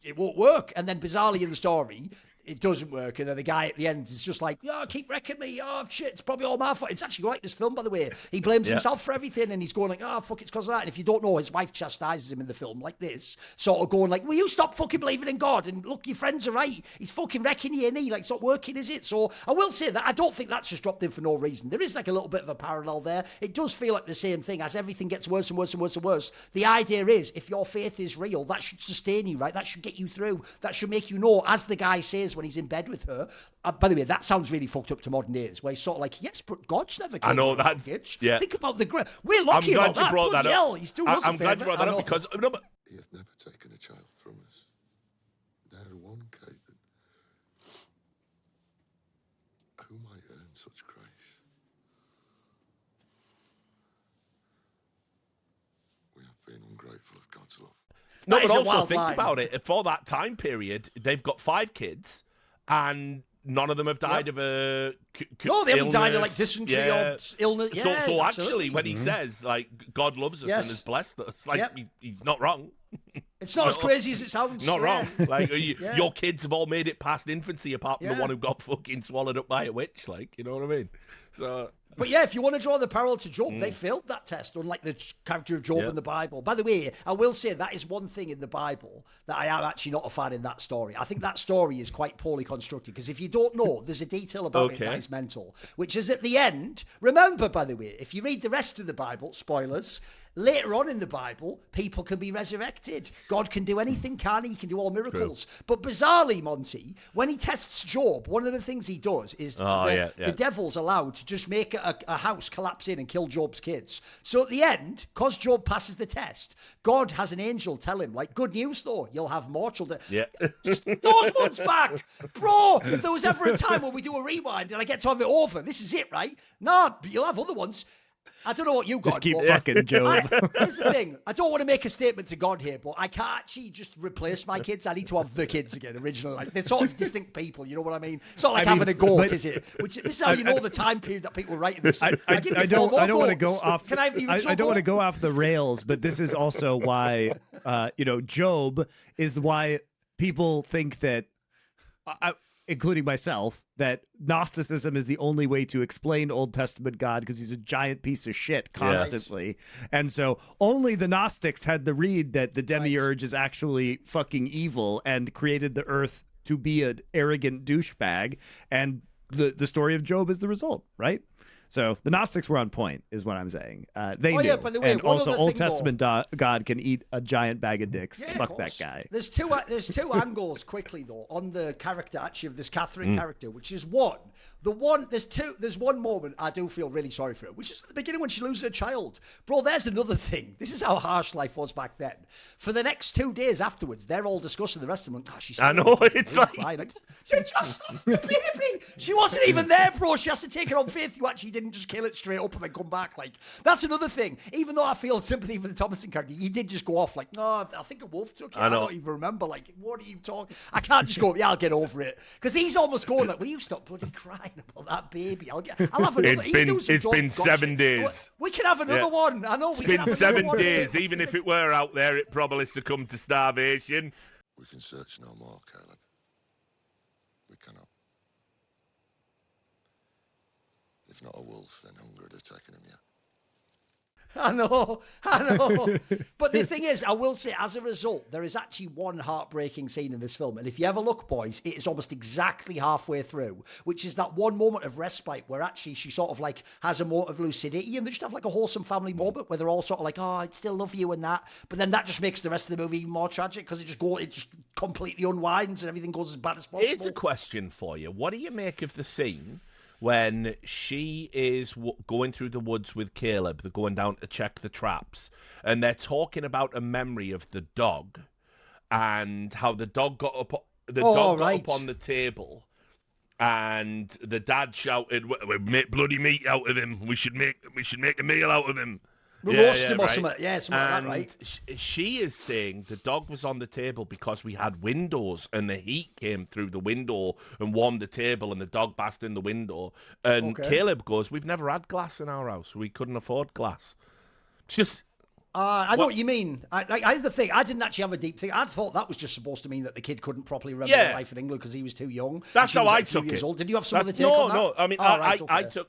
it won't work. And then bizarrely in the story, it doesn't work, and then the guy at the end is just like, "Oh, keep wrecking me. Oh shit, it's probably all my fault." It's actually like this film, by the way. He blames himself for everything, and he's going like, "Oh fuck, it's because of that." And if you don't know, his wife chastises him in the film like this, sort of going like, "Will you stop fucking believing in God? And look, your friends are right. He's fucking wrecking you, and he like, it's not working, is it?" So I will say that I don't think that's just dropped in for no reason. There is like a little bit of a parallel there. It does feel like the same thing as everything gets worse and worse and worse and worse. The idea is, if your faith is real, that should sustain you, right? That should get you through. That should make you know, as the guy says when he's in bed with her. By the way, that sounds really fucked up to modern days, where he's sort of like, yes, but God's never came. I know that. Yeah. Think about the great. We're lucky about that. That up. Hell, he's doing us I'm glad you brought that up because He hath never taken a child from us. Ne'er one Caden. Who might earn such grace? We have been ungrateful of God's love. No, but also think about it. For that time period, they've got 5 kids, and none of them have died of a no, they haven't illness. died of like dysentery or illness. Yeah, so actually, when he says like God loves us and has blessed us, like he's not wrong. It's not as crazy as it sounds. Not wrong. Like your kids have all made it past infancy, apart from the one who got fucking swallowed up by a witch. Like, you know what I mean? So But yeah, if you want to draw the parallel to Job, they failed that test, unlike the character of Job in the Bible. By the way, I will say that is one thing in the Bible that I am actually not a fan in that story. I think that story is quite poorly constructed, because if you don't know, there's a detail about it that is mental, which is at the end. Remember, by the way, if you read the rest of the Bible, spoilers, later on in the Bible, people can be resurrected. God can do anything, can he? He can do all miracles. True. But bizarrely, Monty, when he tests Job, one of the things he does is the devil's allowed to just make a house collapse in and kill Job's kids. So at the end, because Job passes the test, God has an angel tell him, like, good news though, you'll have more children. Yeah. Just those ones back. Bro, if there was ever a time when we do a rewind and I get to have it over, this is it, right? No, but you'll have other ones. I don't know what you got. Just keep fucking Job. Here's the thing. I don't want to make a statement to God here, but I can't actually just replace my kids. I need to have the kids again, original. Like, they're sort of distinct people, you know what I mean? It's not like having a goat, is it? This is how you know the time period that people were writing this. I don't want to go off. Can I don't want to go off the rails, but this is also why, Job is why people think that, including myself, that Gnosticism is the only way to explain Old Testament God, because he's a giant piece of shit constantly. Yeah. And so only the Gnostics had the read that the demiurge is actually fucking evil and created the earth to be an arrogant douchebag. And the story of Job is the result, right? So the Gnostics were on point, is what I'm saying. They knew. By the way, and also Old Testament God can eat a giant bag of dicks. Yeah, fuck that guy. There's two angles quickly though on the character actually of this Catherine character, which is there's one moment I do feel really sorry for her, which is at the beginning when she loses her child. Bro, there's another thing. This is how harsh life was back then. For the next 2 days afterwards, they're all discussing the rest of them. Oh, she's I know, it's like... crying. She just lost the baby. She wasn't even there, bro. She has to take it on faith. You actually didn't just kill it straight up and then come back. Like, that's another thing. Even though I feel sympathy for the Thomason character, he did just go off like, no, I think a wolf took it. I don't even remember. Like, what are you talking? I can't just go, yeah, I'll get over it. Because he's almost going like, will you stop bloody crying about that baby? I'll have another. It's been 7 days. We can have another one. I know. It's been 7 days. Even if it were out there, it probably succumbed to starvation. We can search no more, Caleb. We cannot. If not a wolf, then hunger would have taken him yet. I know. But the thing is, I will say, as a result, there is actually one heartbreaking scene in this film. And if you ever look, boys, it is almost exactly halfway through, which is that one moment of respite where actually she sort of like has a moment of lucidity and they just have like a wholesome family moment where they're all sort of like, oh, I still love you and that. But then that just makes the rest of the movie even more tragic because it just completely unwinds and everything goes as bad as possible. Here's a question for you. What do you make of the scene when she is going through the woods with Caleb? They're going down to check the traps, and they're talking about a memory of the dog and how the dog got up. Got up on the table, and the dad shouted, "We make bloody meat out of him. We should make a meal out of him." Roast him or something. Yeah, something like that, right? She is saying the dog was on the table because we had windows and the heat came through the window and warmed the table and the dog basked in the window. And Caleb goes, we've never had glass in our house. We couldn't afford glass. It's just... I know what you mean. I the thing, I didn't actually have a deep thing. I thought that was just supposed to mean that the kid couldn't properly remember their life in England because he was too young. That's how I took it. Old. Did you have some other take on that? No. I mean, I took...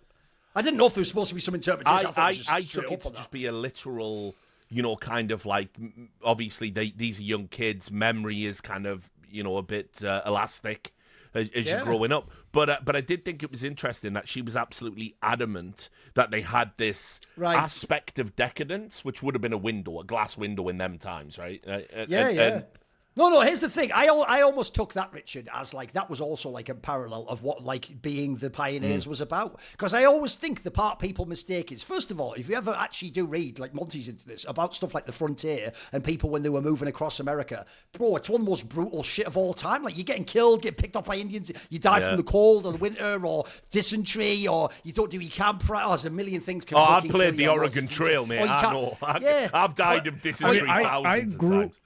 I didn't know if there was supposed to be some interpretation. I took it to just be a literal, kind of like, obviously these are young kids. Memory is kind of, a bit elastic as you're growing up. But I did think it was interesting that she was absolutely adamant that they had this aspect of decadence, which would have been a glass window in them times, right? No, here's the thing. I almost took that, Richard, as like that was also like a parallel of what like being the pioneers was about. Because I always think the part people mistake is, first of all, if you ever actually do read, like Monty's into this, about stuff like the frontier and people when they were moving across America, bro, it's one of the most brutal shit of all time. Like you're getting killed, get picked off by Indians, you die from the cold or the winter or dysentery or you don't do your camp right. there's a million things. I played the Oregon Trail, mate. I know. I've died of dysentery thousands of times.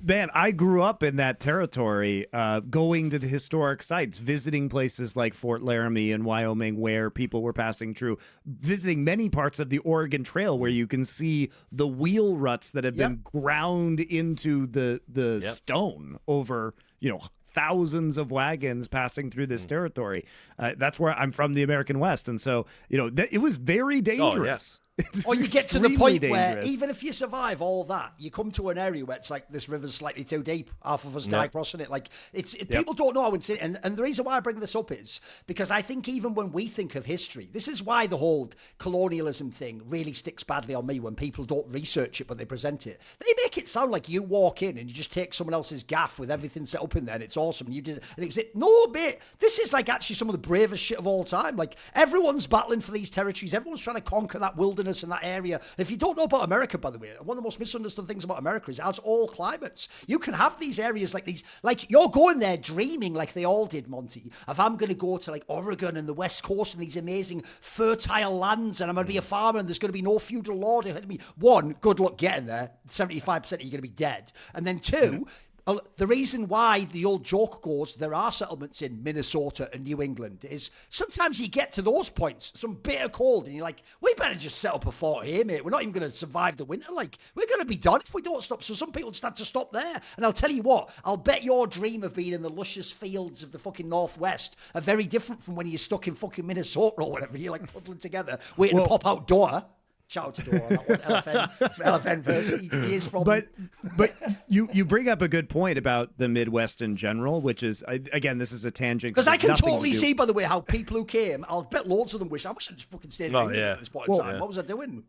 Man, I grew up in that territory, going to the historic sites, visiting places like Fort Laramie in Wyoming where people were passing through, visiting many parts of the Oregon Trail where you can see the wheel ruts that have been ground into the stone over, thousands of wagons passing through this territory. That's where I'm from, the American West. And so, it was very dangerous. Or you get to the point where dangerous. even if you survive all that, you come to an area where it's like this river's slightly too deep. Half of us die crossing it. Like people don't know how insane. And the reason why I bring this up is because I think even when we think of history, this is why the whole colonialism thing really sticks badly on me when people don't research it but they present it. They make it sound like you walk in and you just take someone else's gaff with everything set up in there and it's awesome. And you did it. And it's it. No, mate. This is like actually some of the bravest shit of all time. Like everyone's battling for these territories. Everyone's trying to conquer that wilderness in that area. And if you don't know about America, by the way, one of the most misunderstood things about America is it has all climates. You can have these areas like these, like you're going there dreaming like they all did, Monty, of I'm going to go to like Oregon and the West Coast and these amazing fertile lands and I'm going to be a farmer and there's going to be no feudal lord ahead of me. One, good luck getting there. 75% of you are going to be dead. And then two, the reason why the old joke goes, there are settlements in Minnesota and New England, is sometimes you get to those points, some bitter cold, and you're like, we better just set up a fort here, mate. We're not even going to survive the winter. Like, we're going to be done if we don't stop. So some people just have to stop there. And I'll tell you what, I'll bet your dream of being in the luscious fields of the fucking Northwest are very different from when you're stuck in fucking Minnesota or whatever. You're like puddling together, waiting to pop out door. Shout out to Dora, that one, LFN verse. He is from. But you bring up a good point about the Midwest in general, which is, again, this is a tangent. Because I can totally see, by the way, how people who came, I'll bet loads of them wish I wish I'd just fucking stayed in England at this point in time. What was I doing?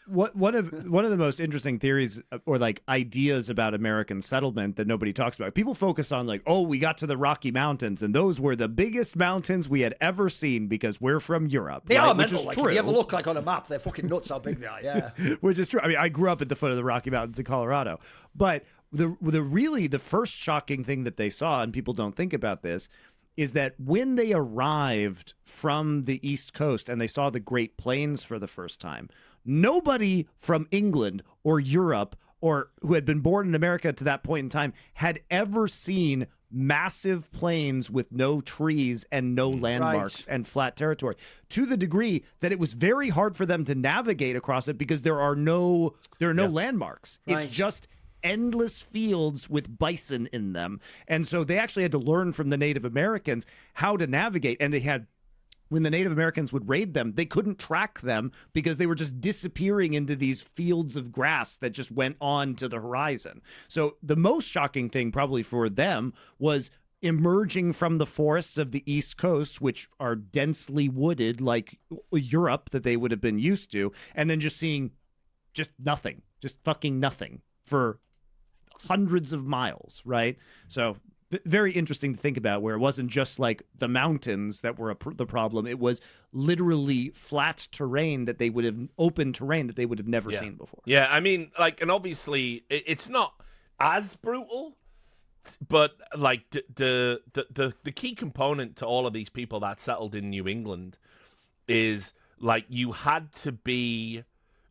One of the most interesting theories or like ideas about American settlement that nobody talks about. People focus on like, oh, we got to the Rocky Mountains and those were the biggest mountains we had ever seen because we're from Europe. They right? are mental. Like, if you ever look like on a map, they're fucking nuts how big they are. Yeah, which is true. I mean, I grew up at the foot of the Rocky Mountains in Colorado, but the first shocking thing that they saw, and people don't think about this, is that when they arrived from the East Coast and they saw the Great Plains for the first time, nobody from England or Europe or who had been born in America to that point in time had ever seen massive plains with no trees and no landmarks and flat territory, to the degree that it was very hard for them to navigate across it because there are no landmarks. It's just endless fields with bison in them. And so they actually had to learn from the Native Americans how to navigate. And when the Native Americans would raid them, they couldn't track them because they were just disappearing into these fields of grass that just went on to the horizon. So the most shocking thing probably for them was emerging from the forests of the East Coast, which are densely wooded like Europe that they would have been used to, and then just seeing just nothing, just fucking nothing for hundreds of miles, right? So very interesting to think about, where it wasn't just like the mountains that were the problem. It was literally flat terrain that they would have, open terrain that they would have never seen before. Yeah, I mean, like, and obviously it's not as brutal, but like the key component to all of these people that settled in New England is like you had to be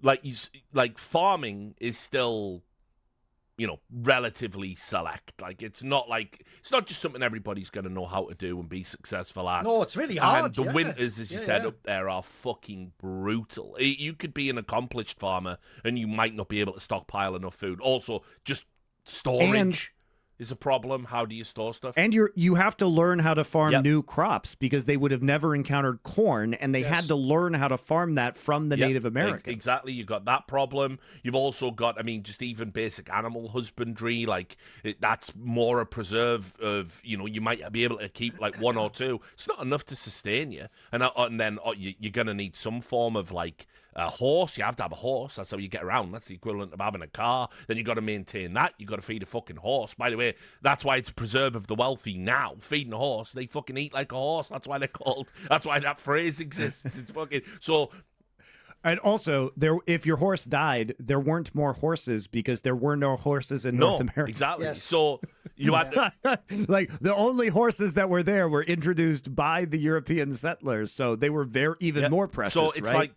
like farming is still, you know, relatively select. Like it's not just something everybody's going to know how to do and be successful at. No, it's really hard. And the winters, as you said, up there are fucking brutal. You could be an accomplished farmer and you might not be able to stockpile enough food. Also, just storage is a problem. How do you store stuff? And you have to learn how to farm new crops because they would have never encountered corn, and they had to learn how to farm that from the Native Americans. Exactly. You've got that problem. You've also got, I mean, just even basic animal husbandry. Like that's more a preserve of, you know, you might be able to keep like one or two. It's not enough to sustain you. And then you're going to need some form of like a horse. You have to have a horse. That's how you get around. That's the equivalent of having a car. Then you got to maintain that. You got to feed a fucking horse. By the way, that's why it's a preserve of the wealthy now. Feeding a horse, they fucking eat like a horse. That's why they're called. That's why that phrase exists. It's fucking so. And also, if your horse died, there weren't more horses because there were no horses in North America. Exactly. Yes. So you had to... like the only horses that were there were introduced by the European settlers, so they were even more precious. So it's right?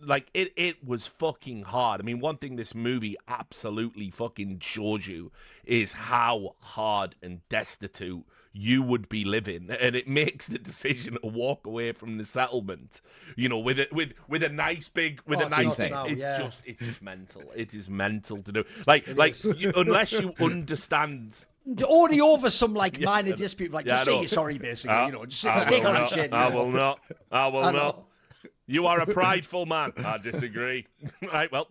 like it was fucking hard. I mean, one thing this movie absolutely fucking shows you is how hard and destitute you would be living, and it makes the decision to walk away from the settlement, you know, with a nice big it's just mental. It is mental to do. Unless you understand Only over some minor dispute, just I say know. you're sorry, basically. Just I take will on your not. chin. I will not. I will I not. know. You are a prideful man. I disagree. Right, well,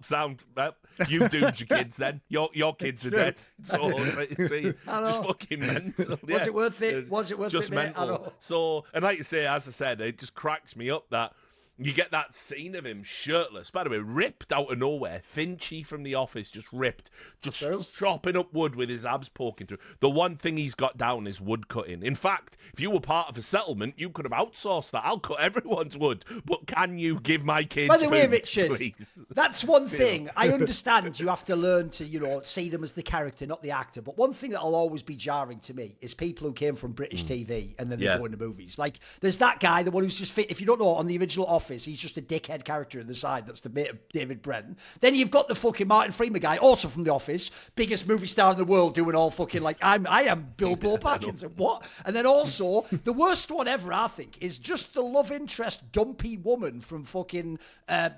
you doomed your kids then. Your kids are dead. So, see, just fucking mental. Was it worth it? Was it worth just it, mate? I mental. know. So, and like you say, as I said, it just cracks me up that you get that scene of him shirtless, by the way, ripped out of nowhere. Finchy from The Office, just ripped, just chopping up wood with his abs poking through. The one thing he's got down is wood cutting. In fact, if you were part of a settlement, you could have outsourced that. I'll cut everyone's wood, but can you give my kids By the way, food, Richard, please? that's one thing. I understand you have to learn to, see them as the character, not the actor. But one thing that'll always be jarring to me is people who came from British TV and then they go into movies. Like, there's that guy, the one who's just fit. If you don't know, on the original Office, he's just a dickhead character in the side. That's the mate of David Brent. Then you've got the fucking Martin Freeman guy, also from The Office, biggest movie star in the world, doing all fucking I am Bilbo Baggins. And what? And then also, the worst one ever, I think, is just the love interest dumpy woman from fucking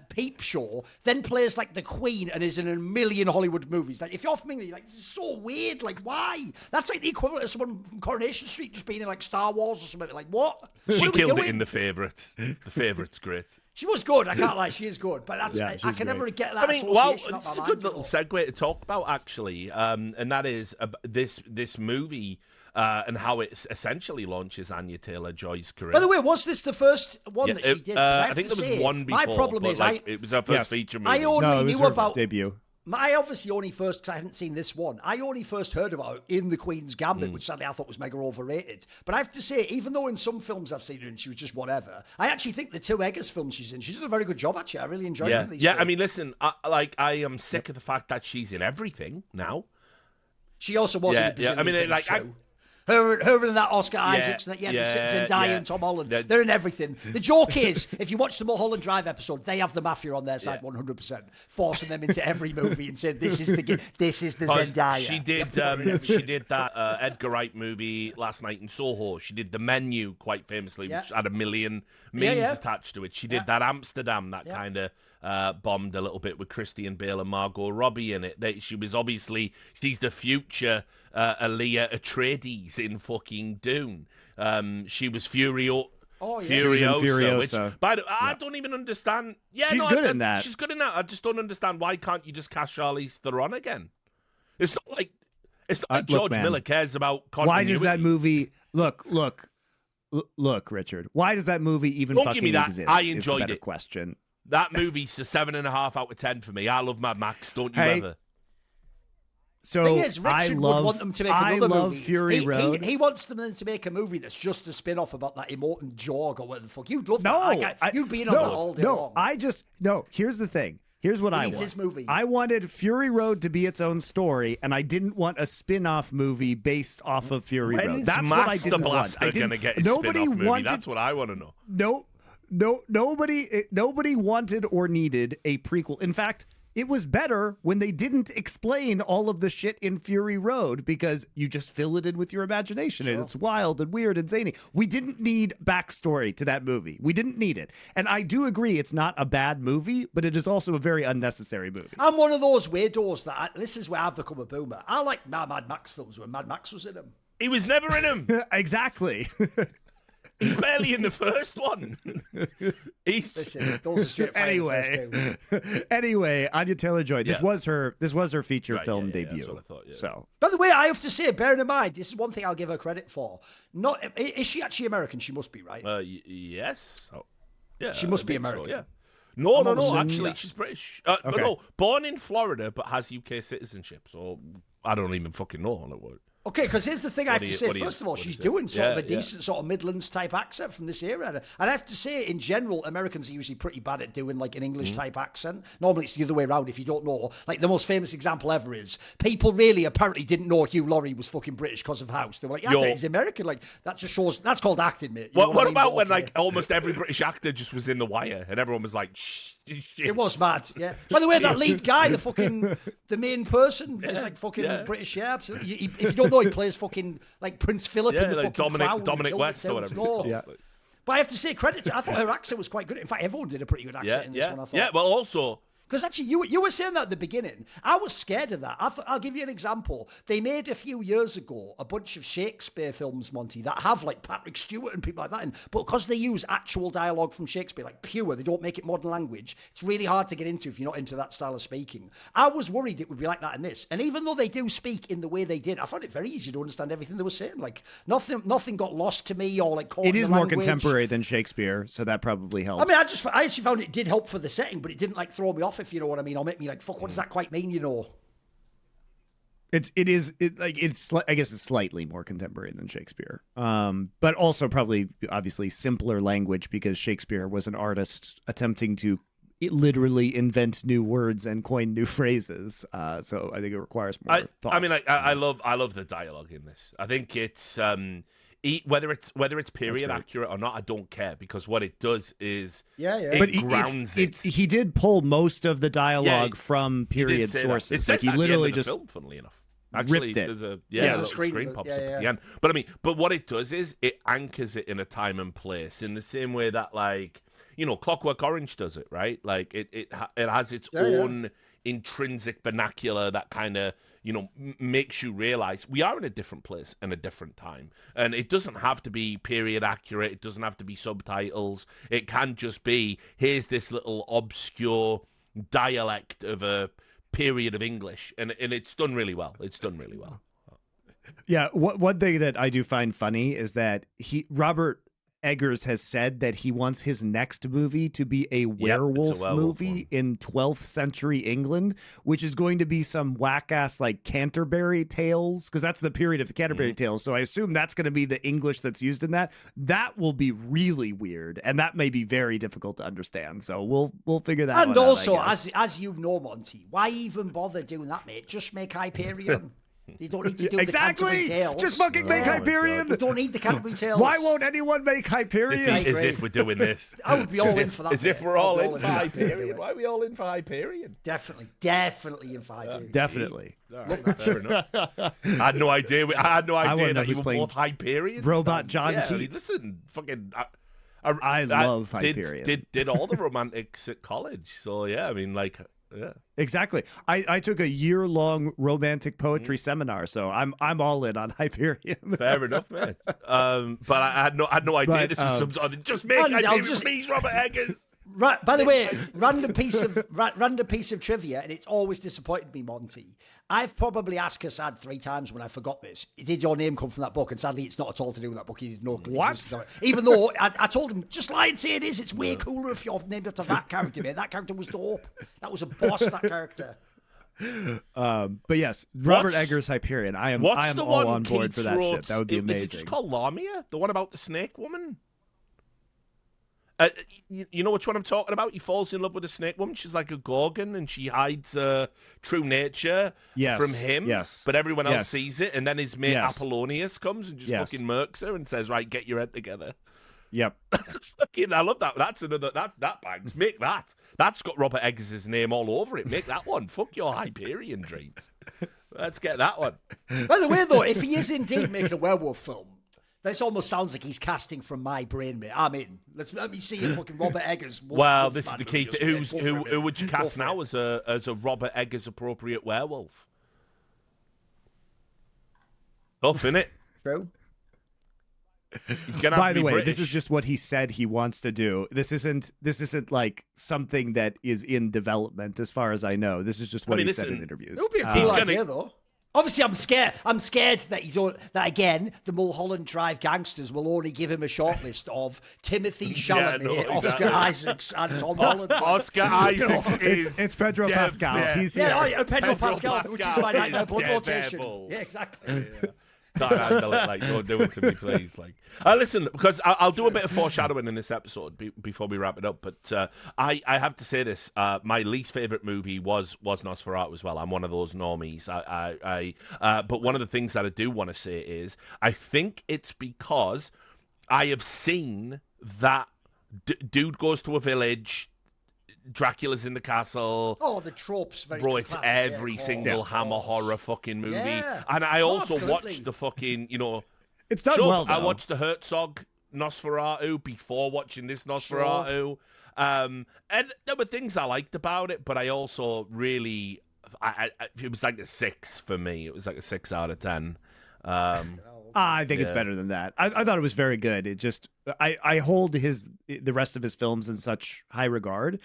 Peep Show, then plays like the Queen and is in a million Hollywood movies. Like, if you're familiar, you're like, this is so weird. Like, why? That's like the equivalent of someone from Coronation Street just being in like Star Wars or something. Like, what? She killed it in The Favourite. The Favourite's great. She was good. I can't lie. She is good. But that's, I can never get that. I mean, well, it's a good little segue to talk about, actually. And that is this movie and how it essentially launches Anya Taylor-Joy's career. By the way, was this the first one that she did? I think there was one before. My problem is, it was her first feature movie. I only knew about debut. I obviously only first, because I hadn't seen this one, I only first heard about it in The Queen's Gambit, which sadly I thought was mega overrated. But I have to say, even though in some films I've seen her and she was just whatever, I actually think the two Eggers films she's in, she's done a very good job, actually. I really enjoyed them. Yeah, I mean, listen, I am sick of the fact that she's in everything now. She also was in the Brazilian I mean, film, her and that Oscar Isaacs, and Zendaya and Tom Holland, they're in everything. The joke is, if you watch the Mulholland Drive episode, they have the mafia on their side 100%, forcing them into every movie and saying, this is the Zendaya. She did that Edgar Wright movie Last Night in Soho. She did The Menu quite famously, which had a million memes attached to it. She did that Amsterdam, that kind of bombed a little bit with Christian Bale and Margot Robbie in it. She's the future Aaliyah Atreides in fucking Dune. She was Furiosa. Furiosa. I don't even understand. Yeah, she's good in that. She's good in that. I just don't understand, why can't you just cast Charlize Theron again? It's not like George Miller cares about continuity. Why does that movie look, Richard? Why does that movie even fucking exist? I enjoyed it. Question. That movie's a 7.5 out of 10 for me. I love Mad Max. Don't you ever? So thing is, Richard would want them to make another movie. Fury Road. He wants them to make a movie that's just a spin-off about that Immortan Jorg or whatever the fuck. You'd love that. You'd be in on that all day long. Here's the thing. Here's what I want. His movie. I wanted Fury Road to be its own story, and I didn't want a spin-off movie based off of Fury Road. That's what I didn't want. Gonna get his spin-off movie? That's what I want to know. Nobody wanted or needed a prequel. In fact, it was better when they didn't explain all of the shit in Fury Road, because you just fill it in with your imagination and it's wild and weird and zany. We didn't need backstory to that movie. We didn't need it. And I do agree it's not a bad movie, but it is also a very unnecessary movie. I'm one of those weirdos this is where I've become a boomer. I like Mad Max films when Mad Max was in them. He was never in them. Exactly. He's barely in the first one. Listen, those are straight Anyway, Anya Taylor-Joy. This was her feature film debut. That's what I thought, So, by the way, I have to say, bearing in mind, this is one thing I'll give her credit for. Is she actually American? She must be, right? Yes. Oh, yeah. She must be American. So, yeah. No. Actually, she's British. Okay. No, born in Florida, but has UK citizenship. So I don't even fucking know on it. Okay, because here's the thing I have to say. First of all, she's doing sort of a decent sort of Midlands type accent from this era. And I have to say, in general, Americans are usually pretty bad at doing like an English type accent. Normally it's the other way around if you don't know. Like the most famous example ever is people really apparently didn't know Hugh Laurie was fucking British because of House. They were like, I thought he was American. Like that just shows, that's called acting, mate. What about when like almost every British actor just was in The Wire and everyone was like, shh. It was mad, yeah. By the way, that lead guy, the main person, is like fucking British, absolutely. If you don't know, he plays fucking like Prince Philip in the like fucking Crown. Dominic West or whatever. No. But I have to say, credit to, I thought her accent was quite good. In fact, everyone did a pretty good accent in this one, I thought. Yeah, well, also, Because actually, you were saying that at the beginning. I was scared of that. I'll give you an example. They made a few years ago a bunch of Shakespeare films, Monty, that have like Patrick Stewart and people like that in. But because they use actual dialogue from Shakespeare, like pure, they don't make it modern language. It's really hard to get into if you're not into that style of speaking. I was worried it would be like that in this. And even though they do speak in the way they did, I found it very easy to understand everything they were saying. Like nothing got lost to me or like caught It in is the more language. contemporary than Shakespeare, so that probably helps. I mean, I actually found it did help for the setting, but it didn't like throw me off, if you know what I mean, or make me like, fuck, what does that quite mean, you know? I guess it's slightly more contemporary than Shakespeare, but also probably obviously simpler language because Shakespeare was an artist attempting to literally invent new words and coin new phrases. So I think it requires more thought. I mean, I love the dialogue in this. I think it's whether it's period accurate or not, I don't care, because what it does is it grounds it. He did pull most of the dialogue from period sources. It's like he literally just film, funnily enough. Actually, ripped it. There's a little screen pops up at the end. But what it does is it anchors it in a time and place in the same way that, like, you know, Clockwork Orange does it, right? Like it has its own intrinsic vernacular that kind of, you know, makes you realize we are in a different place and a different time. And it doesn't have to be period accurate. It doesn't have to be subtitles. It can just be, here's this little obscure dialect of a period of English. And it's done really well. It's done really well. Yeah. One thing that I do find funny is that Robert Eggers has said that he wants his next movie to be a werewolf movie in 12th century England, which is going to be some whack-ass like Canterbury Tales, because that's the period of the Canterbury Tales. So I assume that's going to be the English that's used in that. That will be really weird, and that may be very difficult to understand. So we'll figure that out. And also, as you know, Monty, why even bother doing that, mate? Just make Hyperion. You don't need to do the Canterbury Tales. Just fucking make Hyperion. You don't need the Canterbury Tales. Why won't anyone make Hyperion? As if we're doing this. I would be all in for that. As if we're all in for Hyperion. Why are we all in for Hyperion? Definitely in for Hyperion. Definitely. Right, fair enough. I had no idea that you were both Hyperion. Robot John Keats. I mean, listen, fucking. I love Hyperion. Did all the romantics at college. So yeah, I mean, like. Yeah. Exactly. I took a year-long romantic poetry seminar, so I'm all in on Hyperion. Fair enough, man. But I had no idea this was some sort of just make Hyperion, please, Robert Eggers. Right, by the way, random piece of trivia, and it's always disappointed me, Monty. I've probably asked Assad 3 times when I forgot this. Did your name come from that book? And sadly, it's not at all to do with that book. He did no. What? Even though I told him, just lie and say it is. It's way cooler if you're named after that character, mate. That character was dope. That was a boss. That character. But yes, Robert Eggers' Hyperion. I am all on board for that shit. That would be amazing. Is it just called Lamia? The one about the snake woman? You know which one I'm talking about? He falls in love with a snake woman. She's like a Gorgon, and she hides true nature from him. Yes. But everyone else sees it, and then his mate Apollonius comes and just fucking murks her and says, right, get your head together. Yep. I love that. That's another, that bangs. Make that. That's got Robert Eggers' name all over it. Make that one. Fuck your Hyperion dreams. Let's get that one. By the way, though, if he is indeed making a werewolf film, this almost sounds like he's casting from my brain, mate. I'm in. Let me see if fucking Robert Eggers. Well, this is the key. Who would you cast now as a Robert Eggers appropriate werewolf? Tough, innit? True. By the way, British. This is just what he said he wants to do. This isn't like something that is in development, as far as I know. This is just what he said in interviews. It would be a cool idea, though. Obviously, I'm scared that again the Mulholland Drive gangsters will only give him a shortlist of Timothy Chalamet, Oscar Isaacs, and Tom Holland. Oscar Isaacs it's Pedro Pascal. He's Pedro Pascal, which is my nightmare blood rotation. Yeah, exactly. Yeah. Can't handle it. Like, don't do it to me, please. Like, listen, because I'll do a bit of foreshadowing in this episode before we wrap it up. But I have to say this: my least favorite movie was Nosferatu as well. I'm one of those normies. But one of the things that I do want to say is I think it's because I have seen that dude goes to a village. Dracula's in the castle. Oh, the tropes. Bro, it's every single Hammer horror fucking movie. Yeah. And I also watched the fucking, It's done well, though. I watched the Herzog Nosferatu before watching this Nosferatu. Sure. And there were things I liked about it, but I also really, it was like a 6 for me. It was like a 6 out of 10. I think it's better than that. I thought it was very good. It just I hold the rest of his films in such high regard.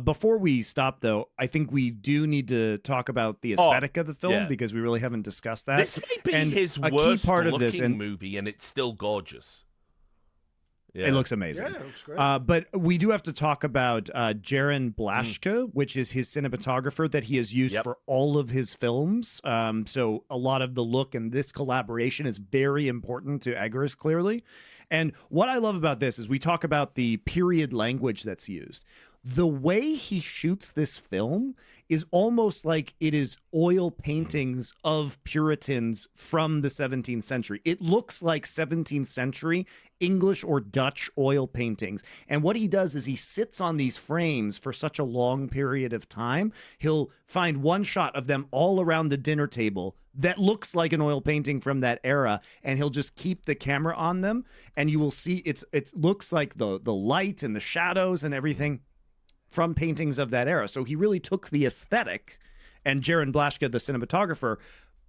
Before we stop, though, I think we do need to talk about the aesthetic of the film because we really haven't discussed that. This may be his worst looking movie, and it's still gorgeous. Yeah. It looks amazing. Yeah, it looks great. But we do have to talk about Jarin Blaschke, which is his cinematographer that he has used for all of his films. So a lot of the look and this collaboration is very important to Eggers, clearly. And what I love about this is we talk about the period language that's used. The way he shoots this film is almost like it is oil paintings of Puritans from the 17th century. It looks like 17th century English or Dutch oil paintings. And what he does is he sits on these frames for such a long period of time. He'll find one shot of them all around the dinner table that looks like an oil painting from that era, and he'll just keep the camera on them, and you will see it looks like the light and the shadows and everything from paintings of that era. So he really took the aesthetic, and Jarin Blaschke, the cinematographer,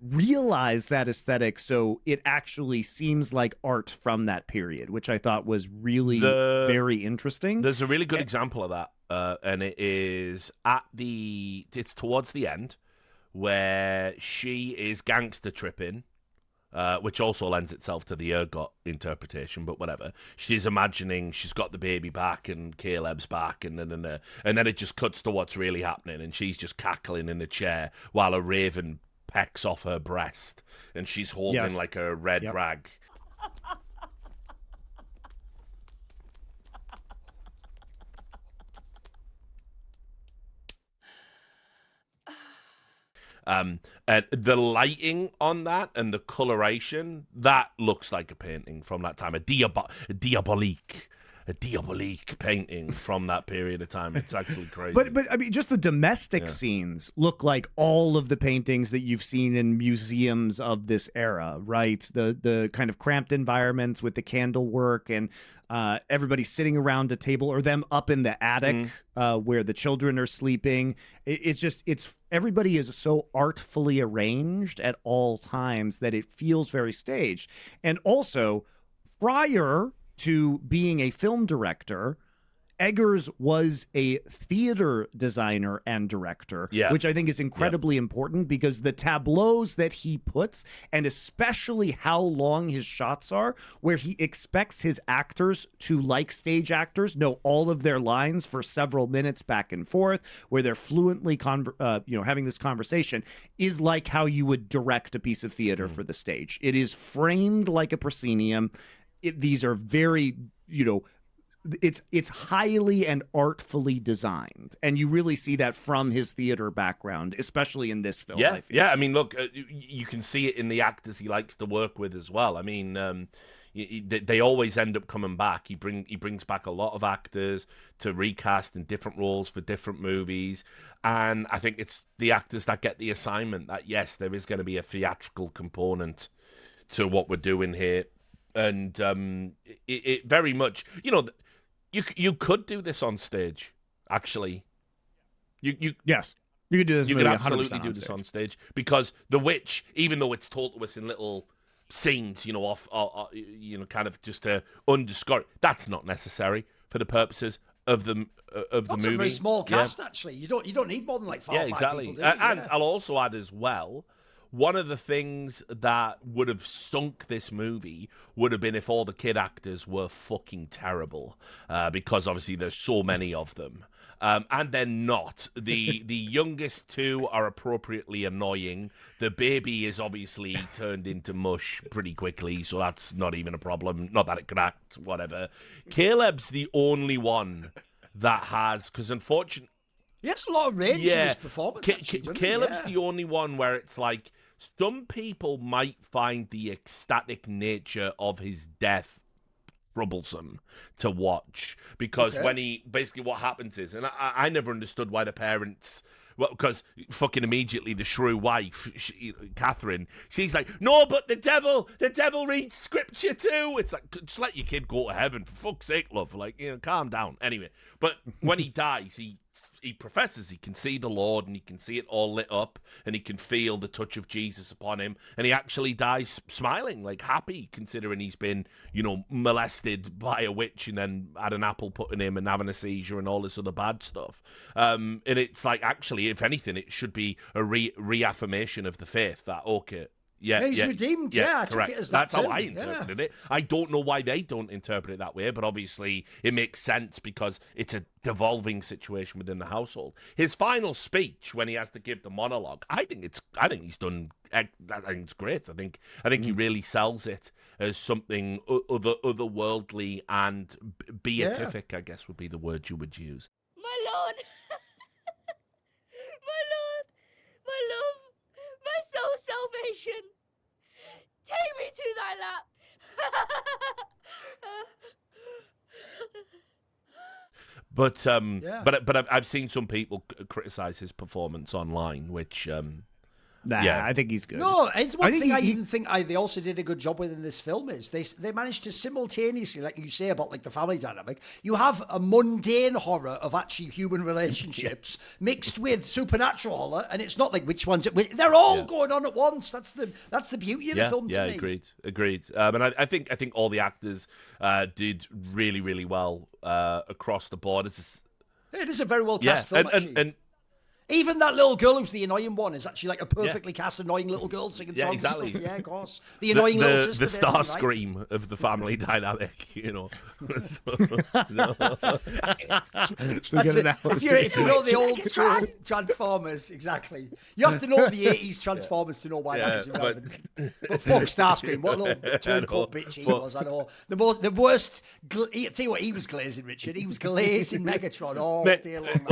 realized that aesthetic so it actually seems like art from that period, which I thought was really very interesting. There's a really good example of that, and it is it's towards the end where she is gangster tripping, which also lends itself to the Ergot interpretation, but whatever. She's imagining she's got the baby back and Caleb's back, and then it just cuts to what's really happening, and she's just cackling in a chair while a raven pecks off her breast, and she's holding like a red rag. And the lighting on that and the coloration, that looks like a painting from that time, a diabolique painting from that period of time. It's actually crazy. But I mean, just the domestic scenes look like all of the paintings that you've seen in museums of this era, right? The kind of cramped environments with the candle work and everybody sitting around a table, or them up in the attic where the children are sleeping. It's everybody is so artfully arranged at all times that it feels very staged. And also, prior to being a film director, Eggers was a theater designer and director, which I think is incredibly important, because the tableaus that he puts, and especially how long his shots are, where he expects his actors to, like stage actors, know all of their lines for several minutes back and forth, where they're fluently having this conversation, is like how you would direct a piece of theater for the stage. It is framed like a proscenium. These are very, it's highly and artfully designed, and you really see that from his theater background, especially in this film. I mean, look, you can see it in the actors he likes to work with as well. I mean, they always end up coming back. He brings back a lot of actors to recast in different roles for different movies, and I think it's the actors that get the assignment that yes, there is going to be a theatrical component to what we're doing here. And it very much, you could do this on stage. Actually, yes, you could do this. You could absolutely do this on stage, because The Witch, even though it's told to us in little scenes, kind of just to underscore it, that's not necessary for the purposes of the movie. That's a very small cast, actually. You don't need more than like 4 or 5 exactly. people, do you? And I'll also add as well, one of the things that would have sunk this movie would have been if all the kid actors were fucking terrible, because obviously there's so many of them. And they're not. The youngest two are appropriately annoying. The baby is obviously turned into mush pretty quickly, so that's not even a problem. Not that it could act, whatever. Caleb's the only one that has, because unfortunately... He has a lot of range in his performance. Caleb's the only one where it's like, some people might find the ecstatic nature of his death troublesome to watch, because when he basically, what happens is, and I never understood why the parents well, because fucking immediately the shrew wife, Catherine, she's like, no, but the devil reads scripture too. It's like, just let your kid go to heaven, for fuck's sake, love. Like, calm down. Anyway, but when he dies, he professes he can see the Lord, and he can see it all lit up, and he can feel the touch of Jesus upon him, and he actually dies smiling, like happy, considering he's been, molested by a witch and then had an apple put in him and having a seizure and all this other bad stuff. And it's like, actually, if anything, it should be a reaffirmation of the faith that, okay, yeah, he's redeemed. Yeah, I correct. Took it as That's that how I interpreted it. I don't know why they don't interpret it that way, but obviously it makes sense because it's a devolving situation within the household. His final speech when he has to give the monologue, I think he's done. I think it's great. I think he really sells it as something otherworldly and beatific. I guess would be the word you would use. My lord, my lord, my love, my soul's salvation. Take me to thy lap. But I've seen some people criticize his performance online, which I think he's good. No, it's one thing I even think they also did a good job with in this film is they managed to simultaneously, like you say about like the family dynamic, you have a mundane horror of actually human relationships mixed with supernatural horror, and it's not like which ones they're all going on at once. That's the beauty of the film to me. Agreed. And I think all the actors did really, really well across the board. It is a very well cast film, actually. Even that little girl who's the annoying one is actually like a perfectly cast annoying little girl singing songs. Exactly. And stuff. Yeah, of course. The annoying little sister. The star scream of the family dynamic, If you know the old Transformers, exactly. You have to know the 80s Transformers to know why that is irrelevant. But fuck Starscream, what a little twin-cut bitch he was, I know. The worst, tell you what he was glazing, Richard. He was glazing Megatron all day long.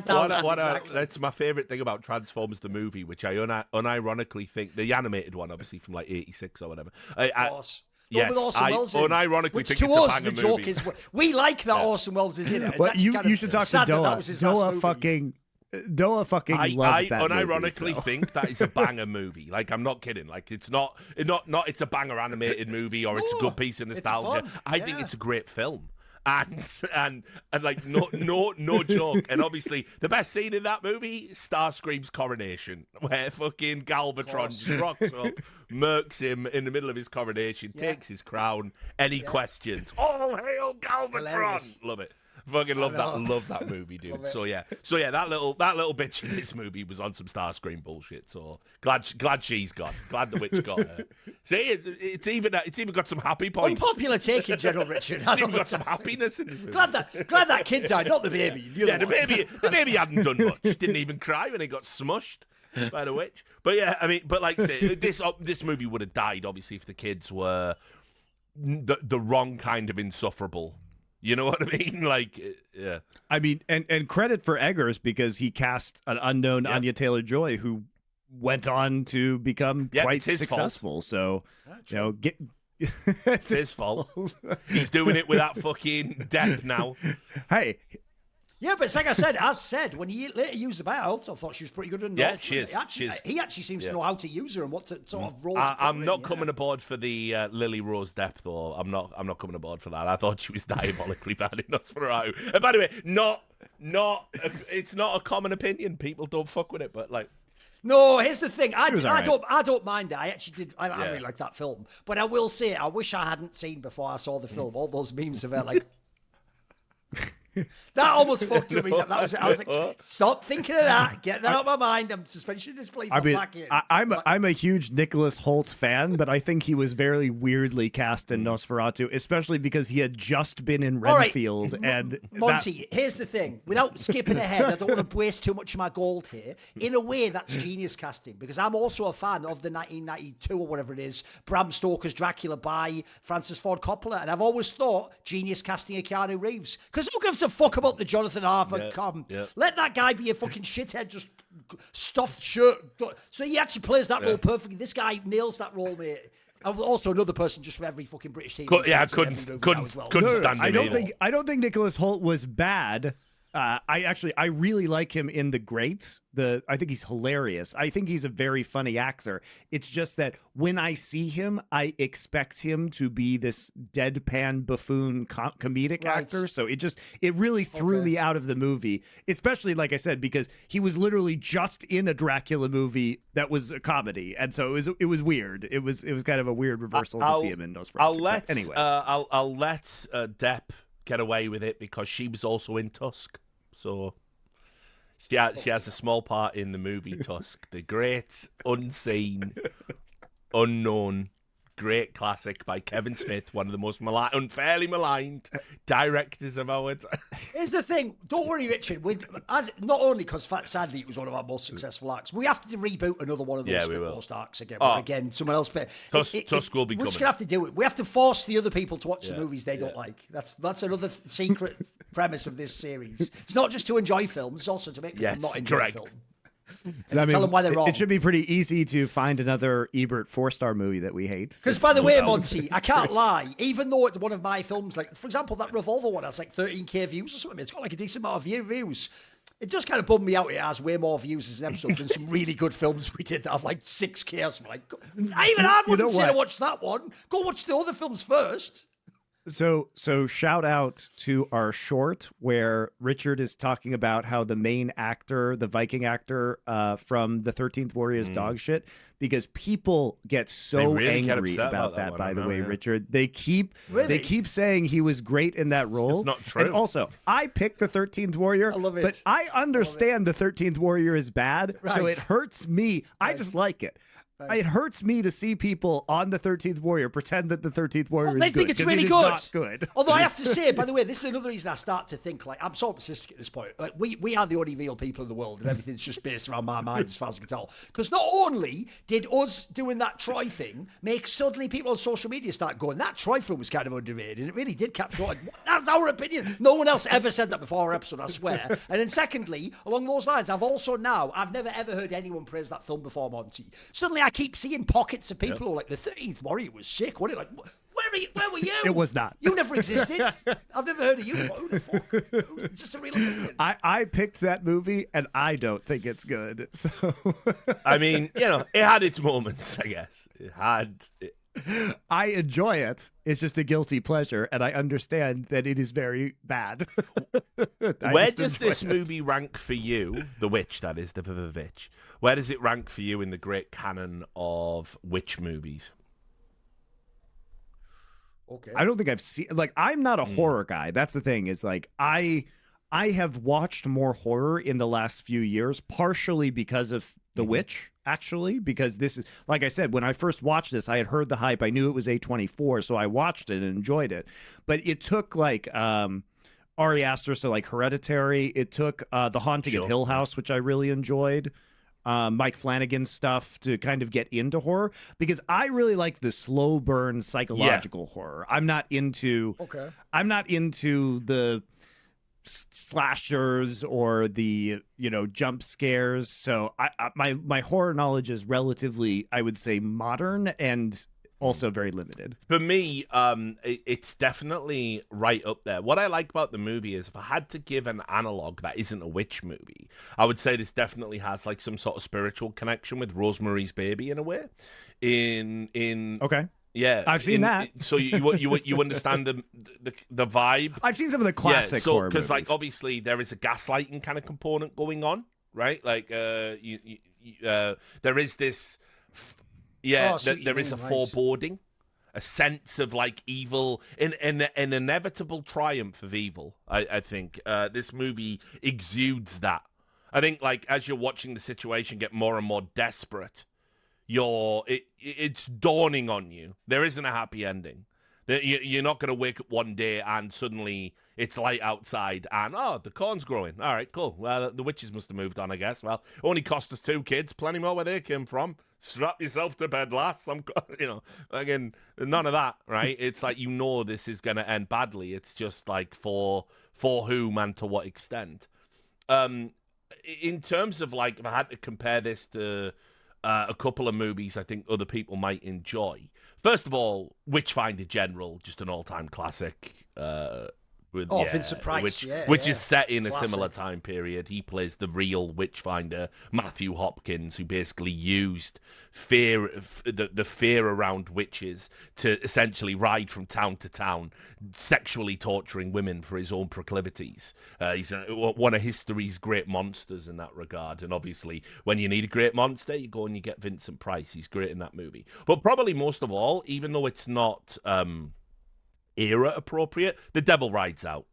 That fucker. That's my favourite thing about Transformers the movie, which I unironically think, the animated one, obviously from like 86 or whatever. Yes, I unironically think it's a banger the joke movie. is we like that Orson Welles is in it. Well, you should talk to Doa. Doa fucking loves that movie. I unironically think that is a banger movie. Like, I'm not kidding. Like, it's not it's a banger animated movie or it's a good piece of nostalgia. I think it's a great film. And like no joke. And obviously the best scene in that movie, Starscream's coronation, where fucking Galvatron just rocks up, murks him in the middle of his coronation, takes his crown. Any questions? All hail Galvatron! Hilarious. Love it. Fucking love that movie, dude. So yeah, that little bitch in this movie was on some Starscream bullshit. So glad she's gone. Glad the witch got her. See, it's even got some happy points. Unpopular take in general, Richard. It's even got some happiness in this movie. Glad that kid died, not the baby. The baby hadn't done much. Didn't even cry when he got smushed by the witch. But yeah, I mean, but like I say, this movie would have died obviously if the kids were the wrong kind of insufferable. You know what I mean? Like, yeah. I mean, and credit for Eggers because he cast an unknown Anya Taylor-Joy who went on to become quite successful. Fault. So, it's his fault. He's doing it with that fucking death now. Hey. Yeah, but it's like I said, when he later used the bat, I also thought she was pretty good in Northman. Yeah, she is. He actually seems to know how to use her and what to sort of role. I'm not coming aboard for the Lily Rose Depp, though. I'm not coming aboard for that. I thought she was diabolically bad in Nosferatu. And by the way, it's not a common opinion. People don't fuck with it, but like. No, here's the thing. I don't mind it. I actually did. I really like that film, but I will say I wish I hadn't seen before I saw the film. All those memes of it, like. That almost fucked with me. That was it. I was like, stop thinking of that. Get that out of my mind. I'm suspension of disbelief. I'm a huge Nicholas Hoult fan, but I think he was very weirdly cast in Nosferatu, especially because he had just been in Renfield. And Monty, here's the thing. Without skipping ahead, I don't want to waste too much of my gold here. In a way, that's genius casting because I'm also a fan of the 1992 or whatever it is, Bram Stoker's Dracula by Francis Ford Coppola, and I've always thought genius casting of Keanu Reeves because who gives a fuck about the Jonathan Harper Let that guy be a fucking shithead, just stuffed shirt. So he actually plays that role perfectly. This guy nails that role, mate. Also, another person just for every fucking British team. I couldn't stand him. I don't think Nicholas Hoult was bad. I really like him in The Great. I think he's hilarious. I think he's a very funny actor. It's just that when I see him, I expect him to be this deadpan buffoon comedic actor. So it really threw me out of the movie, especially like I said, because he was literally just in a Dracula movie that was a comedy, and so it was weird. It was kind of a weird reversal to see him in Nosferatu. Anyway, I'll let Depp get away with it because she was also in Tusk. So she has a small part in the movie Tusk, the great, unseen, unknown, great classic by Kevin Smith, one of the most unfairly maligned directors of our time. Here's the thing. Don't worry, Richard. Not only because, sadly, it was one of our most successful arcs, we have to reboot another one of those post arcs again. Again, someone else. Tusk will be coming. We're just going to have to do it. We have to force the other people to watch the movies they don't like. That's another secret premise of this series. It's not just to enjoy films, it's also to make people not enjoy film. So, tell them why they're wrong. It should be pretty easy to find another Ebert 4-star movie that we hate. Because, by the way, Monty, I can't lie. Even though it's one of my films, like, for example, that Revolver one has like 13k views or something. It's got like a decent amount of views. It does kind of bum me out. It has way more views as an episode than some really good films we did that have like 6k or something. Like, I even had one to say to watch that one. Go watch the other films first. So shout out to our short where Richard is talking about how the main actor, the Viking actor from the 13th Warrior is dog shit, because people get so angry about that, by the way, Richard. They keep saying he was great in that role. It's not true. And also, I picked the 13th Warrior, but I understand the 13th Warrior is bad, so it hurts me. I just like it. It hurts me to see people on the 13th Warrior pretend that the 13th Warrior is good. They think it's really good. Not good. Although I have to say, by the way, this is another reason I start to think, like, I'm so pessimistic at this point. Like, we are the only real people in the world, and everything's just based around my mind as far as I can tell. Because not only did us doing that Troy thing make suddenly people on social media start going, that Troy film was kind of underrated, and it really did capture, like, that's our opinion. No one else ever said that before our episode, I swear. And then secondly, along those lines, I've never ever heard anyone praise that film before, Monty. Suddenly I keep seeing pockets of people who are like, the 13th Warrior was sick, wasn't it? Like, where were you? It was not. You never existed. I've never heard of you. Who the fuck? It's just a real opinion. I picked that movie, and I don't think it's good. So, I mean, it had its moments, I guess. I enjoy it. It's just a guilty pleasure, and I understand that it is very bad. Where does this movie rank for you? The Witch, that is, the VVitch. Where does it rank for you in the great canon of witch movies? Okay. I don't think I've seen, like, I'm not a horror guy. That's the thing, is like, I have watched more horror in the last few years, partially because of The Witch, actually, because this is, like I said, when I first watched this, I had heard the hype. I knew it was A24, so I watched it and enjoyed it. But it took, like, Ari Aster, so, like, Hereditary. It took The Haunting of Hill House, which I really enjoyed. Mike Flanagan's stuff to kind of get into horror, because I really like the slow burn psychological horror. I'm not into the slashers or the jump scares. So my horror knowledge is relatively, I would say, modern and also very limited. For me, it's definitely right up there. What I like about the movie is, if I had to give an analog that isn't a witch movie, I would say this definitely has like some sort of spiritual connection with Rosemary's Baby in a way. Okay. Yeah, I've seen that. So you understand the vibe. I've seen some of the classic horror movies. Because like obviously there is a gaslighting kind of component going on, right? Like there is this. Yeah, there is a foreboding, a sense of like evil, an inevitable triumph of evil. I think this movie exudes that. I think like as you're watching the situation get more and more desperate, it's dawning on you there isn't a happy ending. You're not going to wake up one day and suddenly it's light outside and, the corn's growing. All right, cool. Well, the witches must have moved on, I guess. Well, only cost us 2 kids. Plenty more where they came from. Strap yourself to bed, lass. Again, none of that, right? It's like, this is going to end badly. It's just like for whom and to what extent. In terms of like, if I had to compare this to a couple of movies I think other people might enjoy. First of all, Witchfinder General, just an all-time classic. Vincent Price, which is set in Classic. a similar time period. He plays the real witchfinder, Matthew Hopkins, who basically used the fear around witches to essentially ride from town to town, sexually torturing women for his own proclivities. He's one of history's great monsters in that regard. And obviously, when you need a great monster, you go and you get Vincent Price. He's great in that movie. But probably most of all, even though it's not era appropriate, The Devil Rides Out.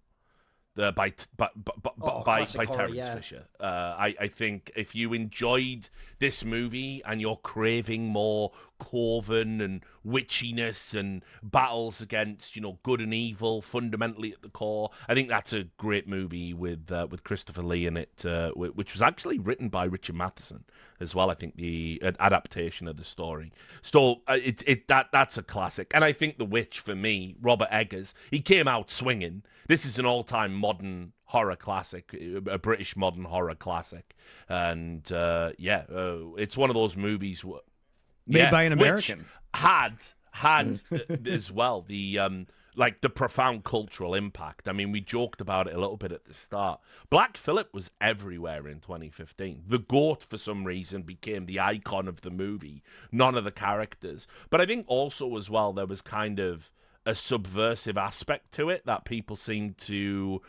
By Terence Fisher. I think if you enjoyed this movie and you're craving more Corvan and witchiness and battles against, good and evil fundamentally at the core, I think that's a great movie with Christopher Lee in it, which was actually written by Richard Matheson as well. I think the adaptation of the story. So that's a classic. And I think The Witch, for me, Robert Eggers, he came out swinging. This is an all-time modern horror classic, a British modern horror classic. And, it's one of those movies... Made by an American. Had as well the profound cultural impact. I mean, we joked about it a little bit at the start. Black Phillip was everywhere in 2015. The goat, for some reason, became the icon of the movie, none of the characters. But I think also as well, there was kind of a subversive aspect to it that people seem to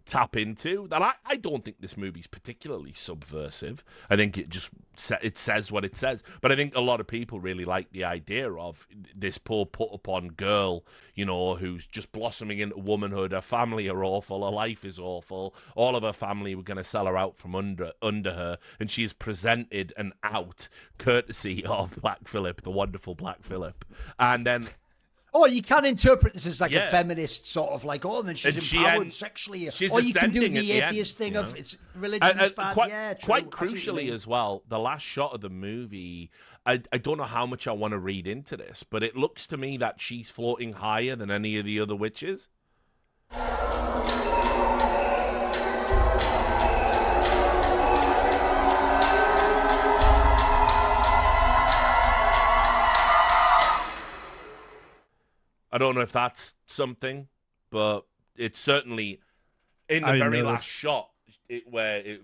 tap into. That I don't think this movie's particularly subversive. I think it says what it says. But I think a lot of people really like the idea of this poor put-upon girl, who's just blossoming into womanhood. Her family are awful. Her life is awful. All of her family were going to sell her out from under her, and she is presented and out courtesy of Black Phillip, the wonderful Black Phillip. And then... Oh, you can interpret this as a feminist sort of and then she's empowered sexually. Or you can do the atheist thing of it's religion is bad. Quite crucially as well, the last shot of the movie, I don't know how much I want to read into this, but it looks to me that she's floating higher than any of the other witches. I don't know if that's something, but it's certainly in the very last shot where it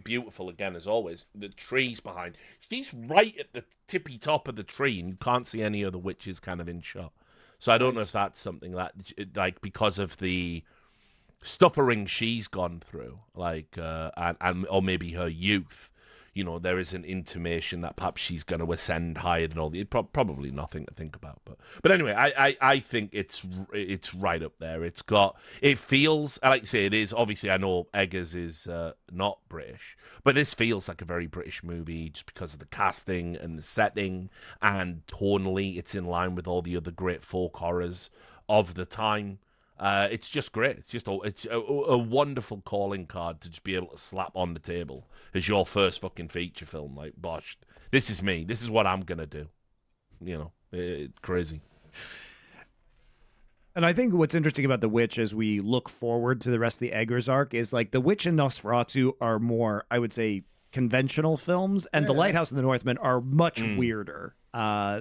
beautiful again as always. The trees behind. She's right at the tippy top of the tree, and you can't see any other witches kind of in shot. So I don't know if that's something that because of the suffering she's gone through, or maybe her youth. There is an intimation that perhaps she's going to ascend higher than all the... Probably nothing to think about. But anyway, I think it's right up there. It feels... Like I say, it is... Obviously, I know Eggers is not British, but this feels like a very British movie just because of the casting and the setting, and tonally, it's in line with all the other great folk horrors of the time. It's just great. It's just a wonderful calling card to just be able to slap on the table as your first fucking feature film. Like, bosh, this is me. This is what I'm gonna do. Crazy. And I think what's interesting about The Witch as we look forward to the rest of the Eggers arc is The Witch and Nosferatu are more, I would say, conventional films, and The Lighthouse and the Northman are much weirder.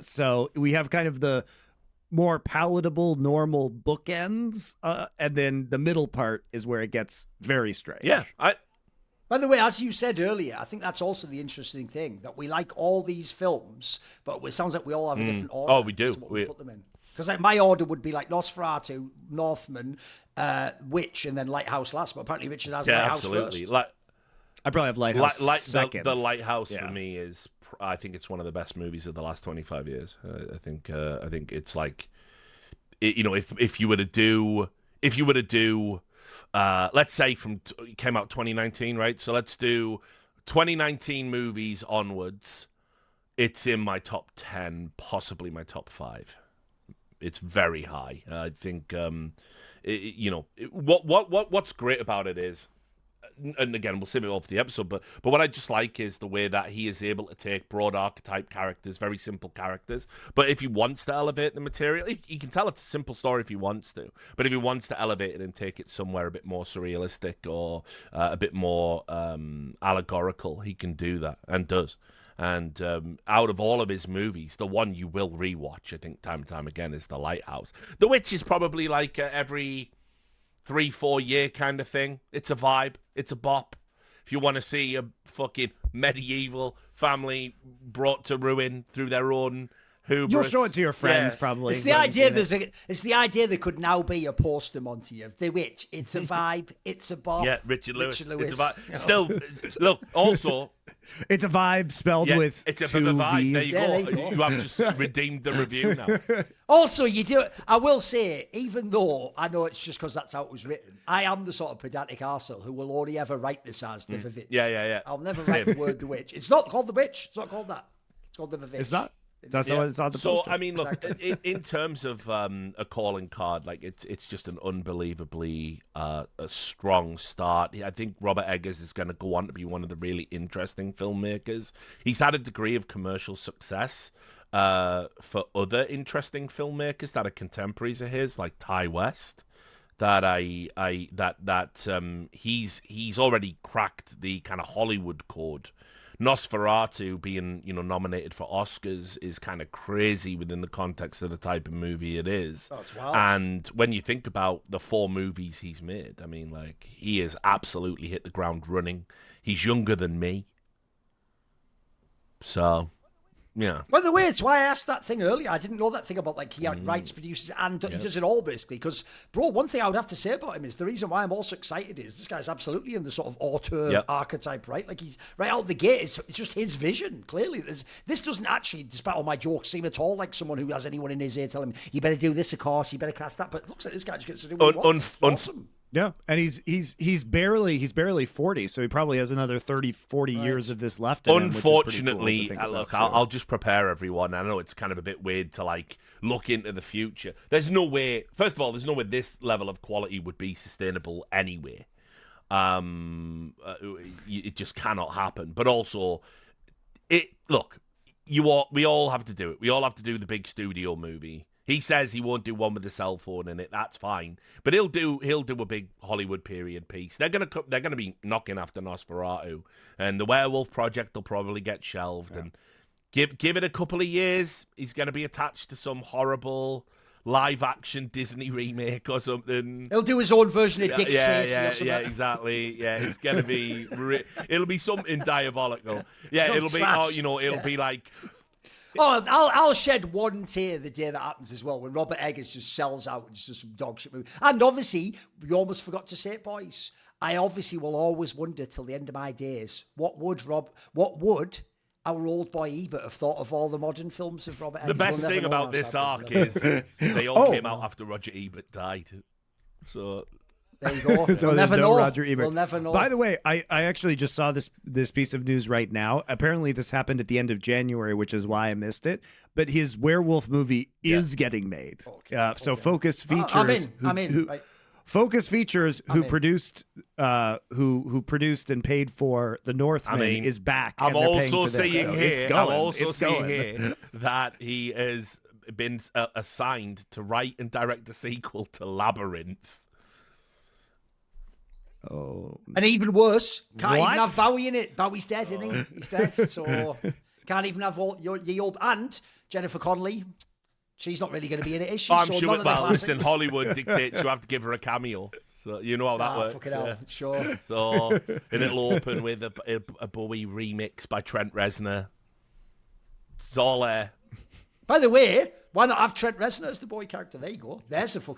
So we have kind of the more palatable, normal bookends, and then the middle part is where it gets very strange. Yeah, By the way, as you said earlier, I think that's also the interesting thing, that we like all these films, but it sounds like we all have a different order. Oh, we do. We put them in. Because my order would be Nosferatu, Northman, Witch, and then Lighthouse last, but apparently Richard has Lighthouse absolutely. first. I probably have Lighthouse second. The Lighthouse for me is... I think it's one of the best movies of the last 25 years. I think it's if you were to do, let's say it came out 2019, right? So let's do 2019 movies onwards. It's in my top 10, possibly my top 5. It's very high. I think what's great about it is, and again, we'll save it all for the episode, but what I just like is the way that he is able to take broad archetype characters, very simple characters, but if he wants to elevate the material, he can tell it's a simple story if he wants to, but if he wants to elevate it and take it somewhere a bit more surrealistic or a bit more allegorical, he can do that, and does. And out of all of his movies, the one you will rewatch, I think, time and time again, is The Lighthouse. The Witch is probably every 3-4 year kind of thing. It's a vibe. It's a bop. If you want to see a fucking medieval family brought to ruin through their own hubris, You'll show it to your friends, probably. It's the idea. It's the idea there could now be a poster Monty of The Witch. It's a vibe. It's a bop. Yeah, Richard Lewis. It's a vibe. Still, look. Also, it's a vibe spelled with it's a two vibe. V's. There you go. You have just redeemed the review now. Also, you do. I will say, even though I know it's just because that's how it was written, I am the sort of pedantic arsehole who will only ever write this as the VVitch. Yeah. I'll never write the word The Witch. It's not called The Witch. It's not called that. It's called the VVitch. It's not. That's what it's on the poster. So I mean, look, in terms of a calling card, like it's just an unbelievably a strong start. I think Robert Eggers is going to go on to be one of the really interesting filmmakers. He's had a degree of commercial success for other interesting filmmakers that are contemporaries of his, like Ty West. That he's already cracked the kind of Hollywood code. Nosferatu being, nominated for Oscars is kind of crazy within the context of the type of movie it is. Oh, it's wild. And when you think about the 4 movies he's made, I mean, like, he has absolutely hit the ground running. He's younger than me. So, yeah. By the way, it's why I asked that thing earlier. I didn't know that thing about, like, he writes, produces, and he does it all, basically. Because, bro, one thing I would have to say about him is the reason why I'm also excited is this guy's absolutely in the sort of auteur archetype, right? Like, he's right out the gate. It's just his vision, clearly. This doesn't actually, despite all my jokes, seem at all like someone who has anyone in his ear telling him, you better do this, of course, you better cast that. But it looks like this guy just gets to do what he wants. Awesome. Yeah, and he's barely 40, so he probably has another 30, 40 years of this left in him, Unfortunately, which is pretty cool to think look, about, I'll just prepare everyone. I know it's kind of a bit weird to, like, look into the future. There's no way, first of all, there's no way this level of quality would be sustainable anyway. It just cannot happen. But also, we all have to do it. We all have to do the big studio movie. He says he won't do one with a cell phone in it. That's fine, but he'll do a big Hollywood period piece. They're gonna be knocking after Nosferatu, and the Werewolf Project will probably get shelved. And give it a couple of years, he's gonna be attached to some horrible live action Disney remake or something. He'll do his own version of Dick Tracy or something. Yeah, exactly. Yeah, it's gonna be. It'll be something diabolical. Yeah, Some it'll trash. be. It'll be like. Oh, I'll shed one tear the day that happens as well, when Robert Eggers just sells out and just does some dog shit movie. And obviously, we almost forgot to say it, boys. I obviously will always wonder till the end of my days, what would our old boy Ebert have thought of all the modern films of Robert Eggers? The best thing about this arc is they all came out after Roger Ebert died. So there you go. So we'll there's never no know. Roger Ebert. We'll never know. By the way, I actually just saw this piece of news right now. Apparently, this happened at the end of January, which is why I missed it. But his werewolf movie is getting made. So Focus Features. I'm in. Right. Focus Features, who produced and paid for the Northman, is back. I'm and they're paying also for this, seeing so here. it's going. I'm also It's seeing going. here that he has been assigned to write and direct a sequel to Labyrinth. Oh, and even worse, can't What? even have Bowie in it. Bowie's dead, isn't he? He's dead, so can't even have all your old and Jennifer Connelly. She's not really going to be in it, is she? I'm So sure. none of the Well, listen, classics. Hollywood dictates you have to give her a cameo, so you know how that works. Fucking hell, sure. So, and it'll open with a Bowie remix by Trent Reznor. It's all there. By the way, why not have Trent Reznor as the boy character? There you go. There's some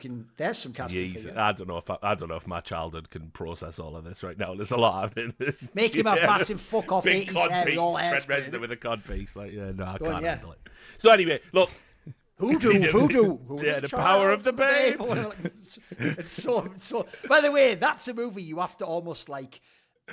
casting. For you. I don't know if my childhood can process all of this right now. There's a lot happening. Make him a massive fuck off Big 80s cod hair, piece, all hair Trent spray. Reznor with a cod piece. Like, yeah, no, I Go can't on, yeah. handle it. So anyway, look. Voodoo. Yeah, the power of the babe. It's so. By the way, that's a movie you have to almost like.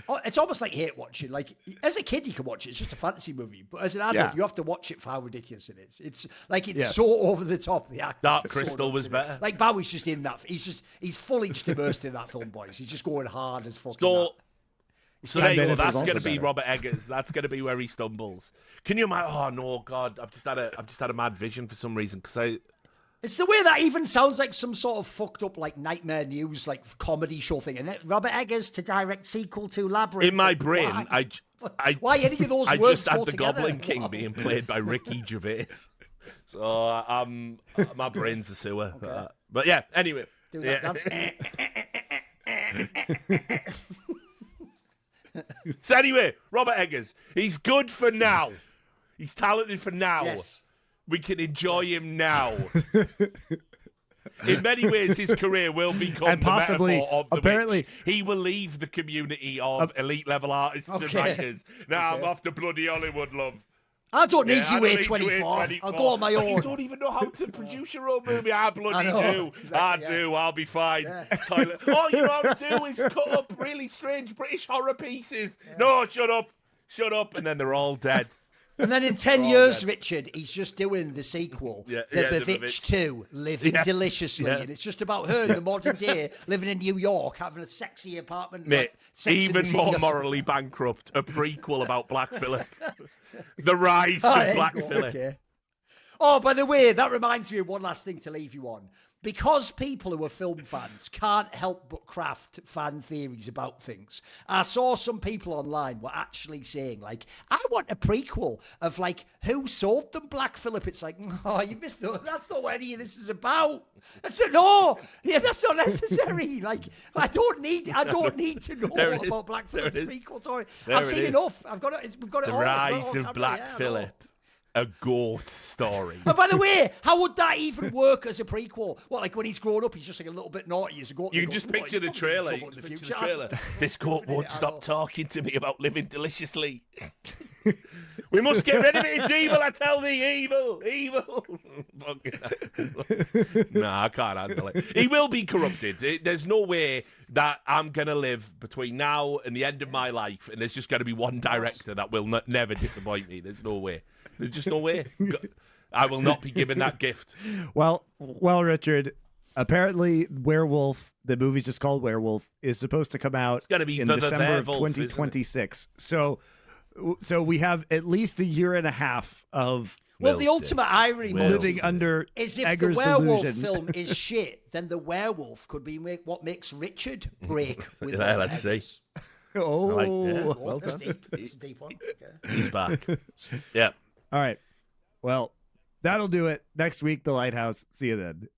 Oh, it's almost like hate watching. Like, as a kid, you can watch it. It's just a fantasy movie. But as an adult, you have to watch it for how ridiculous it is. It's like, so over the top. The acting. Dark It's so Crystal nuts was in it. better. Like, Bowie's just in that. He's fully just immersed in that film, boys. He's just going hard as fucking So there you go. Bennett That's was also going to be better. Robert Eggers. That's going to be where he stumbles. Can you imagine? Oh no, God! I've just had a mad vision for some reason because It's the way that even sounds like some sort of fucked up, like, Nightmare News, like, comedy show thing. And Robert Eggers to direct sequel to Labyrinth. in my Like, brain, why any of those I words just had go the together? Goblin King being played by Ricky Gervais. So my brain's a sewer. But yeah, anyway. Do that dance. So anyway, Robert Eggers, he's good for now. He's talented for now. Yes. We can enjoy him now. In many ways, his career will become And possibly, the metaphor of the apparently, witch. He will leave the community of elite level artists and writers. Now I'm off to bloody Hollywood, love. I don't need I you don't here need 24. I'll go on my But you own. don't even know how to produce your own movie. I bloody do. Exactly, I do. I'll be fine. All you have to do is cut up really strange British horror pieces. No, shut up. Shut up. And then they're all dead. And then in 10 years, Richard, he's just doing the sequel, the VVitch VVitch 2, Living Deliciously. And it's just about her in the modern day, living in New York, having a sexy apartment. Mate, Sex in the even City more or morally bankrupt, a prequel about Black Phillip. The rise of Black Phillip. Okay. Oh, by the way, that reminds me of one last thing to leave you on. Because people who are film fans can't help but craft fan theories about things, I saw some people online were actually saying, like, I want a prequel of, like, who sold them Black Phillip. It's like, oh, you missed it. That's not what any of this is about. That's that's not necessary. Like, I don't need to know about Black Phillip's prequel story. I've seen enough. We've got it all. The rise of Black Phillip. A goat story. And by the way, how would that even work as a prequel? What, like when he's grown up, he's just like a little bit naughty as a goat? You can just picture the trailer. This goat won't stop talking to me about living deliciously. We must get rid of it. It's evil, I tell thee. Evil. Evil. Nah, I can't handle it. He will be corrupted. There's no way that I'm going to live between now and the end of my life, and there's just going to be one director that will never disappoint me. There's no way. There's just no way. I will not be given that gift. Well, Richard, apparently Werewolf, the movie's just called Werewolf, is supposed to come out in December of 2026. So we have at least a year and a half of the ultimate irony living under is if Eggers' the werewolf delusion. film is shit, then the werewolf could be what makes Richard break with let's see. Oh, well done. Deep. It's a deep one. Okay. He's back. Yeah. All right. Well, that'll do it. Next week, The Lighthouse. See you then.